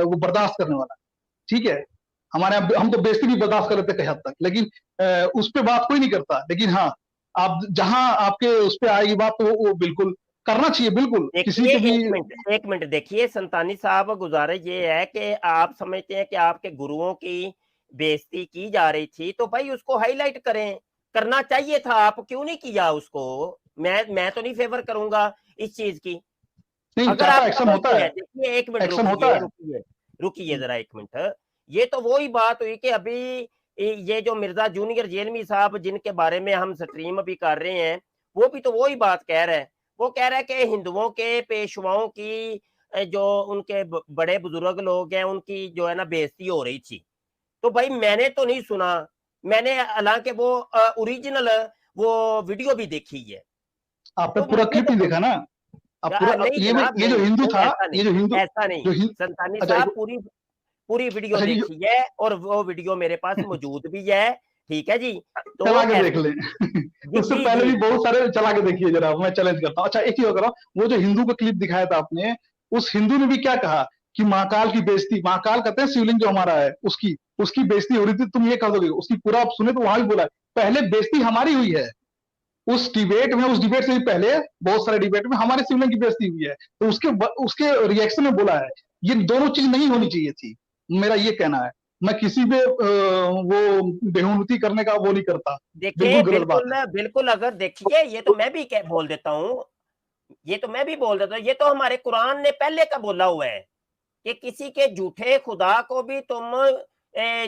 वो बर्दाश्त करने वाला है, ठीक है। हमारे हम तो बेइज्जती भी बर्दाश्त कर लेते कई हद तक, लेकिन उस पे बात कोई नहीं करता। लेकिन हाँ, आप जहां आपके उस पे आएगी बात तो वो बिल्कुल करना चाहिए, बिल्कुल किसी के भी। एक मिनट देखिए संतानी साहब, गुजारिश ये है कि आप समझते हैं कि आपके गुरुओं की बेइज्जती की जा रही थी, तो भाई उसको हाईलाइट करें, करना चाहिए था, आप क्यों नहीं किया उसको। मैं तो नहीं फेवर करूंगा इस चीज की। नहीं, अगर आप एक्शन होता है, देखिए एक मिनट एक्शन होता है। रुकिए जरा एक मिनट। ये तो वही बात हुई कि अभी ये जो मिर्जा जूनियर जेलमी साहब जिनके बारे में हम स्ट्रीम भी कर रहे हैं, वो भी तो वही बात कह रहे हैं। वो कह रहा है कि हिंदुओं के पेशवाओं की जो उनके बड़े बुजुर्ग लोग हैं उनकी जो है ना बेइज्जती हो रही थी। तो भाई मैंने तो नहीं सुना, मैंने हालांकि वो ओरिजिनल वो वीडियो भी देखी है। आपने पूरा क्लिप ही देखा ना, आप पूरा ये जो हिंदू था, ये जो हिंदू, ऐसा नहीं संतानी साहब, पूरी वीडियो देखी है और वो वीडियो मेरे पास मौजूद भी है, ठीक है जी। तो चला के देख ले उससे पहले भी बहुत सारे चला के देखिए जरा, मैं चैलेंज करता हूँ। अच्छा एक ही होगा, वो जो हिंदू का क्लिप दिखाया था आपने, उस हिंदू ने भी क्या कहा कि महाकाल की बेइज्जती, महाकाल कहते हैं शिवलिंग जो हमारा है उसकी बेइज्जती हो रही थी, तुम ये कह दोगे। उसकी पूरा आप सुने तो वहां भी बोला पहले बेइज्जती हमारी हुई है उस डिबेट में, उस डिबेट से भी पहले बहुत सारे डिबेट में हमारे शिवलिंग की बेइज्जती हुई है। तो उसके रिएक्शन में बोला है ये दोनों चीज नहीं होनी चाहिए थी, मेरा ये कहना है। मैं किसी पे वो बेहुनती करने का वो नहीं करता। देखिए बिल्कुल अगर देखिए ये तो मैं भी बोल देता हूँ, ये तो हमारे कुरान ने पहले का बोला हुआ है कि किसी के झूठे खुदा को भी तुम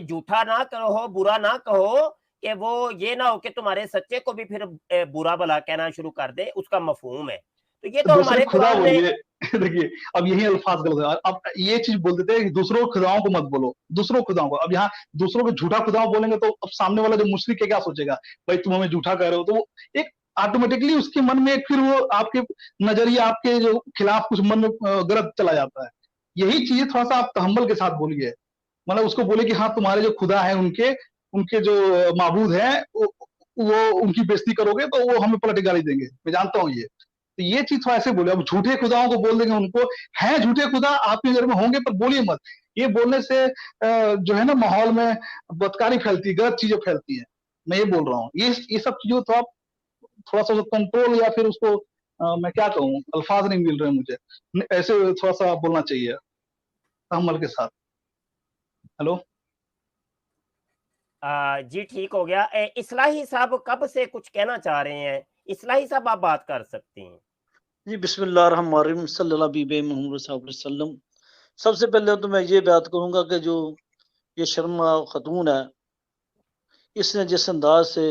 झूठा ना कहो, बुरा ना कहो, कि वो ये ना हो कि तुम्हारे सच्चे को भी फिर बुरा भला कहना शुरू कर दे, उसका मफहूम है। तो ये तो हमारे खुदा बोलिए देखिए अब यही अल्फाज गलत है। अब ये चीज बोल देते हैं कि दूसरों खुदाओं को मत बोलो, दूसरों खुदाओं को। अब यहाँ दूसरों को झूठा खुदाओं बोलेंगे तो अब सामने वाला जो मुश्रिक है क्या सोचेगा, भाई तुम हमें झूठा कह रहे हो। तो एक ऑटोमेटिकली उसके मन में फिर वो आपके नजरिया आपके जो खिलाफ कुछ मन में गलत चला जाता है। यही चीज थोड़ा सा आप तहम्मुल के साथ बोलिए, मतलब उसको बोले कि हाँ तुम्हारे जो खुदा है उनके जो माबूद है वो उनकी बेइज्जती करोगे तो वो हमें पलट गाली देंगे, मैं जानता हूँ ये। तो ये चीज थोड़ा ऐसे बोले। अब झूठे खुदाओं को बोल देंगे, उनको है झूठे खुदा आपकी नजर में होंगे पर बोलिए मत। ये बोलने से जो है ना माहौल में बदकारी फैलती है, गलत चीजें फैलती है, मैं ये बोल रहा हूँ। ये सब चीजों तो आप थोड़ा सा कंट्रोल या फिर उसको मैं क्या कहूँ, अल्फाज नहीं मिल रहे मुझे, ऐसे थोड़ा सा बोलना चाहिए तहम्मुल के साथ। हेलो जी ठीक हो गया। इस्लाही साहब कब से कुछ कहना चाह रहे हैं, इस्लाही साहब आप बात कर सकते हैं। जी बिस्मिल्लाहिर्रहमानिर्रहीम सल्लल्लाहु अलैहि वसल्लम। सबसे पहले तो मैं ये बात करूंगा कि जो ये शर्मा खतून है, इसने जिस अंदाज से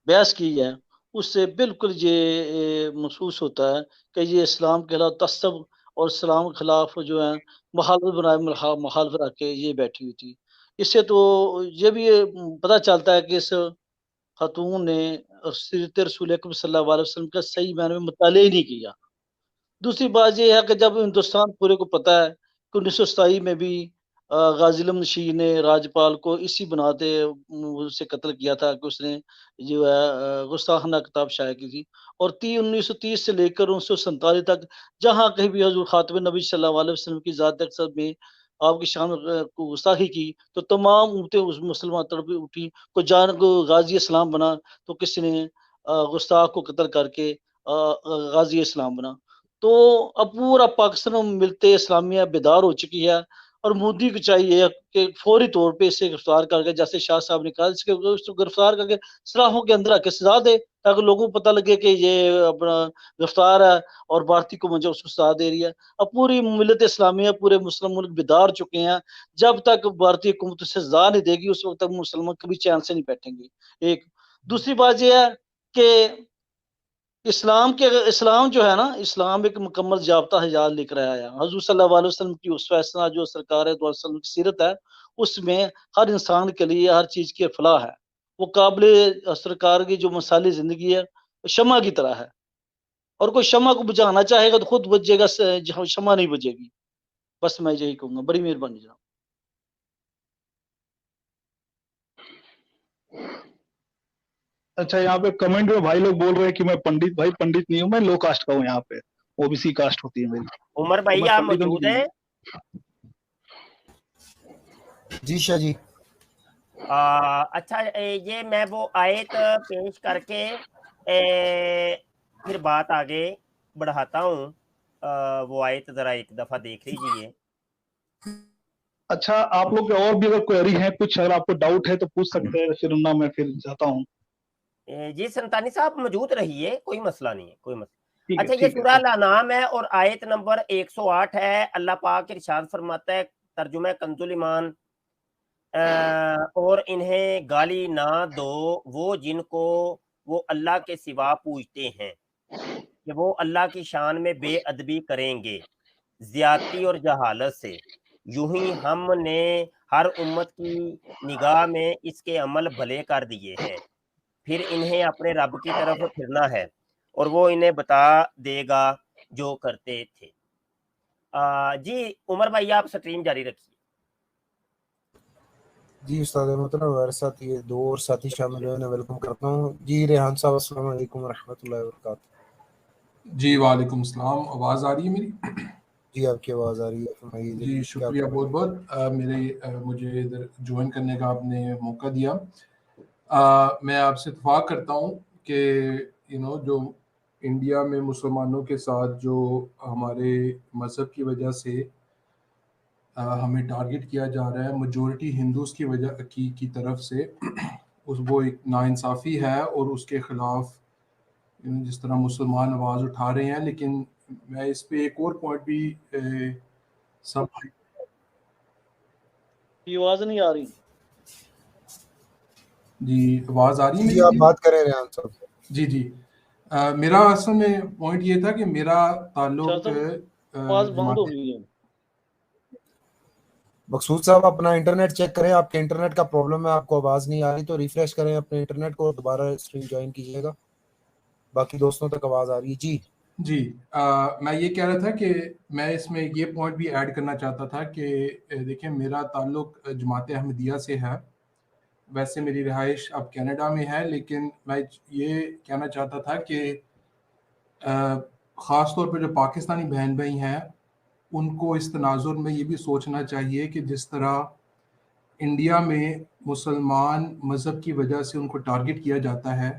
बहस की है उससे बिल्कुल ये महसूस होता है कि ये इस्लाम के खिलाफ तस्सब और इस्लाम के खिलाफ जो है मुखालफत रख के ये बैठी हुई थी। इससे तो ये भी पता चलता है कि इस खातून ने सीरत रसूल अकरम सल्लल्लाहु अलैहि वसल्लम का सही मायने में मुताले ही नहीं किया। दूसरी बात ये है कि जब हिंदुस्तान पूरे को पता है कि 1927 में भी गाजिलम नशी ने राज्यपाल को इसी बनाते उसे कत्ल किया था कि उसने जो है गुस्ताखाना किताब शाया की थी। और 1930 से लेकर 1947 तक जहाँ कहीं भी हजूर खातम नबी सल्लल्लाहु अलैहि वसल्लम की ज़ात अक़दस में आपकी शान को गुस्ताखी की तो तमाम उम्मतें उस मुसलमान तड़प उठी। को गाजी इस्लाम बना तो किसी ने गुस्ताख को कत्ल करके गाजी इस्लाम बना। तो अब पूरा पाकिस्तान में मिलते इस्लामिया बेदार हो चुकी है और मोदी को चाहिए कि फौरी तौर पे इसे गिरफ्तार करके, जैसे शाह साहब ने कहा, इसको गिरफ्तार करके सलाखों के अंदर आके सजा दे ताकि लोगों को पता लगे कि ये अपना गिरफ्तार है और भारतीय को मुझे उसको सजा दे रही है। अब पूरी मिल्लत इस्लामिया, पूरे मुस्लिम मुल्क बेदार चुके हैं। जब तक भारतीय हुकूमत उसे सजा नहीं देगी उस वक्त तक मुसलमान कभी चैन से नहीं बैठेंगे। एक दूसरी बात यह है कि इस्लाम जो है ना, इस्लाम एक मुकम्मल जाब्ता हिजाज लेकर आया है। हजूर सल्लल्लाहु अलैहि वसल्लम की उस फैसला जो सरकार है की सीरत है, उसमें हर इंसान के लिए हर चीज की फलाह है। वो काबिल सरकार की जो मसाली जिंदगी है शमा की तरह है, और कोई शमा को बुझाना चाहेगा तो खुद बुझेगा, शमा नहीं बुझेगी। बस मैं यही कहूंगा। बड़ी मेहरबानी जनाब। अच्छा, यहाँ पे कमेंट में भाई लोग बोल रहे हैं कि मैं पंडित, भाई पंडित नहीं हूँ, मैं लो कास्ट का हूँ। यहाँ पे ओबीसी कास्ट होती है मेरी। उमर भाई मैं आप पंडित मौजूद नहीं हैं? जी शाह जी। अच्छा, ये मैं वो आयत पेश करके फिर बात आगे बढ़ाता हूँ। वो आयत जरा एक दफा देख लीजिए। अच्छा, आप लोग के और भी अगर क्वेरी है, कुछ अगर आपको डाउट है तो पूछ सकते हैं, फिर ना मैं फिर जाता हूँ। जी संतानी साहब मौजूद रहिए, कोई मसला नहीं है, कोई मसला। ठीक है, अच्छा, ये ठीक है, सूरह ठीक है। अल-अनाम है और आयत नंबर 108 है। अल्लाह पाक इरशाद फरमाता है, तर्जुमा कंजुल ईमान, और इन्हें गाली ना दो वो जिनको वो अल्लाह के सिवा पूजते हैं कि वो अल्लाह की शान में बेअदबी करेंगे ज्यादती और जहालत से। यूं ही हमने हर उम्मत की निगाह में इसके अमल भले कर दिए हैं, फिर इन्हें अपने रब की तरफ फिरना है और वो इन्हें बता देगा जो करते थे। जी उमर भाई आप स्ट्रीम जारी रखिए। जी उस्ताद मोहतरम, हमारे साथ ये दो और साथी शामिल हुए, मैं वेलकम करता हूँ। जी रेहान साहब, अस्सलाम वालेकुम रहमतुल्लाहि व बरकातहू। जी वालेकुम सलाम। आवाज़ आ रही है मेरी? जी आपकी आवाज़ आ रही है, फरमाइए। जी शुक्रिया बहुत बहुत मुझे इधर ज्वाइन करने का आपने मौका दिया। मैं आपसे इत्तेफाक करता हूँ कि जो इंडिया में मुसलमानों के साथ जो हमारे मज़हब की वजह से हमें टारगेट किया जा रहा है, मेजॉरिटी हिंदूज़ की वजह की तरफ से वो एक नाइंसाफ़ी है और उसके ख़िलाफ़ जिस तरह मुसलमान आवाज़ उठा रहे हैं। लेकिन मैं इस पे एक और पॉइंट भी सब आवाज नहीं आ रही। जी आवाज़ आ रही है जी, आप बात करें रेहान साहब। जी जी। मेरा असल में पॉइंट ये था कि मेरा ताल्लुक आवाज बंद हो गई है। मकसूद साहब अपना इंटरनेट चेक करें, आपके इंटरनेट का प्रॉब्लम है, आपको आवाज नहीं आ रही तो रिफ्रेश करें अपने इंटरनेट को, दोबारा स्ट्रीम ज्वाइन कीजिएगा। बाकी दोस्तों तक आवाज आ रही है। जी जी। मैं ये कह रहा था कि मैं इसमें ये पॉइंट भी ऐड करना चाहता था कि देखिए मेरा ताल्लुक जमात अहमदिया से है। वैसे मेरी रिहाइश अब कनाडा में है, लेकिन मैं ये कहना चाहता था कि ख़ास तौर पे जो पाकिस्तानी बहन भाई हैं उनको इस तनाजुर में ये भी सोचना चाहिए कि जिस तरह इंडिया में मुसलमान मज़हब की वजह से उनको टारगेट किया जाता है,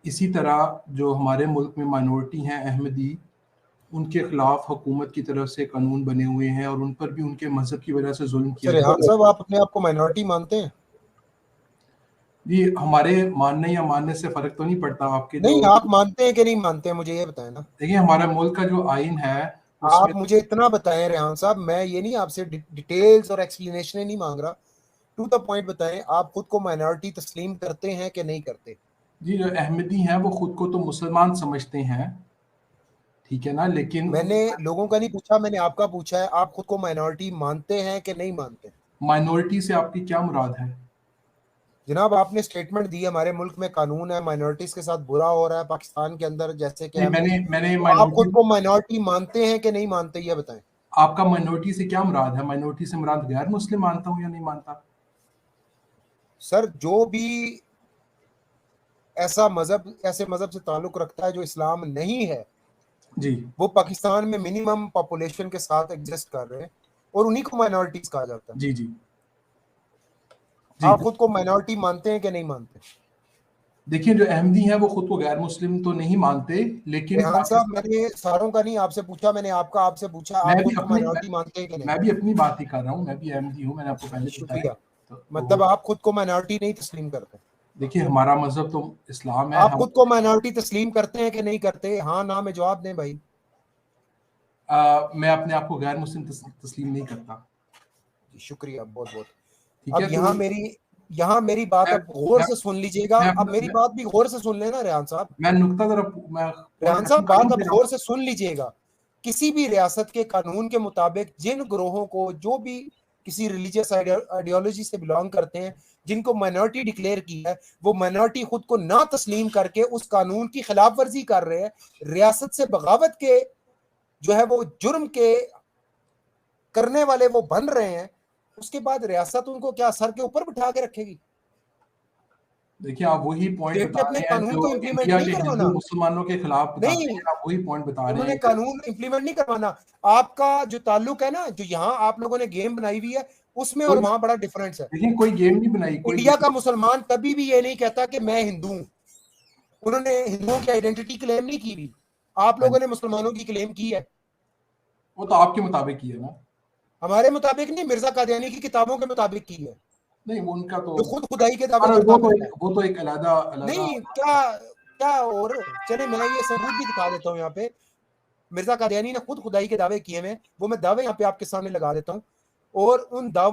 इसी तरह जो हमारे मुल्क में माइनॉरिटी हैं अहमदी, उनके खिलाफ हुकूमत की तरफ से कानून बने हुए हैं और उन पर भी उनके मज़हब की वजह से जुल्म किया रेहान साहब, आप अपने आप को माइनॉरिटी मानते हैं? जी हमारे मानने या मानने से फर्क तो नहीं पड़ता। आपके नहीं, आप मानते हैं कि नहीं मानते हैं, मुझे ये बताएं ना। देखिए हमारे मुल्क का जो आइन है आप मुझे इतना बताएं रेहान साहब, मैं ये नहीं आपसे डिटेल्स और एक्सप्लेनेशन नहीं मांग रहा, टू द पॉइंट बताएं, आप खुद को माइनॉरिटी तस्लीम करते हैं कि नहीं करते? जी जो अहमदी हैं वो खुद को तो मुसलमान समझते हैं, ठीक है ना, लेकिन मैंने लोगों का नहीं पूछा, मैंने आपका पूछा है, आप खुद को माइनॉरिटी मानते हैं कि नहीं मानते? माइनॉरिटी से आपकी क्या मुराद है? जनाब आपने स्टेटमेंट दी, हमारे मुल्क में कानून है, माइनॉरिटीज के साथ बुरा हो रहा है पाकिस्तान के अंदर, जैसे कि मैंने आप खुद को माइनॉरिटी मानते हैं कि नहीं मानते, ये बताएं। आपका माइनॉरिटी से क्या मुराद है? माइनॉरिटी से मुराद गैर मुस्लिम मानता हूँ या नहीं मानता? सर जो भी ऐसा मजहब, ऐसे मजहब से ताल्लुक रखता है जो इस्लाम नहीं है जी, वो पाकिस्तान में मिनिमम पॉपुलेशन के साथ एग्जिस्ट कर रहे हैं और उन्हीं को माइनॉरिटीज कहा जाता है। जी जी आप खुद को माइनॉरिटी मानते हैं कि नहीं मानते? देखिए, जो अहमदी हैं वो खुद को गैर मुस्लिम तो नहीं मानते, लेकिन रेहान साहब मैंने सारों का नहीं आपसे पूछा, मैंने आपसे पूछा आप खुद को माइनॉरिटी मानते हैं कि नहीं? मैं भी अपनी बात ही कर रहा हूँ, मैं भी अहमदी हूँ, मैंने आपको पहले शुक्रिया। तो मतलब आप खुद को माइनॉरिटी नहीं तस्लीम करते? देखिए, हमारा मजहब तो इस्लाम है। आप खुद को माइनॉरिटी तस्लीम करते हैं कि नहीं करते? हाँ ना में जवाब दें भाई। मैं अपने आप को गैर मुस्लिम तस्लीम नहीं करता। शुक्रिया बहुत बहुत। ठीक अब है, यहाँ मेरी बात अब गौर से सुन लीजिएगा। अब मेरी बात भी गौर से सुन लेना रेहान साहब। रेहान साहब बात अब गौर से सुन लीजिएगा। किसी भी रियासत के कानून के मुताबिक जिन ग्रोहों को, जो भी किसी रिलीजियस आइडियोलॉजी से बिलोंग करते हैं, जिनको माइनॉरिटी डिक्लेयर की है, वो माइनॉरिटी खुद को ना तस्लीम करके उस कानून की खिलाफ वर्जी कर रहे हैं। रियासत से बगावत के जो है वो जुर्म के करने वाले वो बन रहे हैं। उसके बाद रियासत उनको क्या सर के ऊपर बिठा के रखेगी? देखिए, आप वही पॉइंट बता रहे हैं जो इंडिया के हिंदू मुसलमानों के खिलाफ बताते हैं, आप वही पॉइंट बता रहे हैं। कानून इंप्लीमेंट नहीं करवाना। आपका जो ताल्लुक है ना, जो यहाँ आप लोगों ने गेम बनाई हुई है, उसमें और वहां बड़ा डिफरेंस है। देखिए, कोई गेम नहीं बनाई। इंडिया का मुसलमान कभी भी ये नहीं कहता कि मैं हिंदू हूं। उन्होंने हिंदुओं की आइडेंटिटी क्लेम नहीं की हुई। आप लोगों ने मुसलमानों की क्लेम की है। वो तो आपके मुताबिक की है ना, हमारे मुताबिक नहीं, मिर्जा कादियानी की किताबों के मुताबिक की है। नहीं, वो उनका तो जो खुद खुदाई के दावे वो तो एक अलग नहीं। क्या और चले, मैं ये सबूत भी दिखा देता हूँ यहाँ पे। मिर्जा कादियानी ने खुद खुदाई के दावे किए हैं, वो मैं दावे यहाँ पे आपके सामने लगा देता हूँ। और उन दावों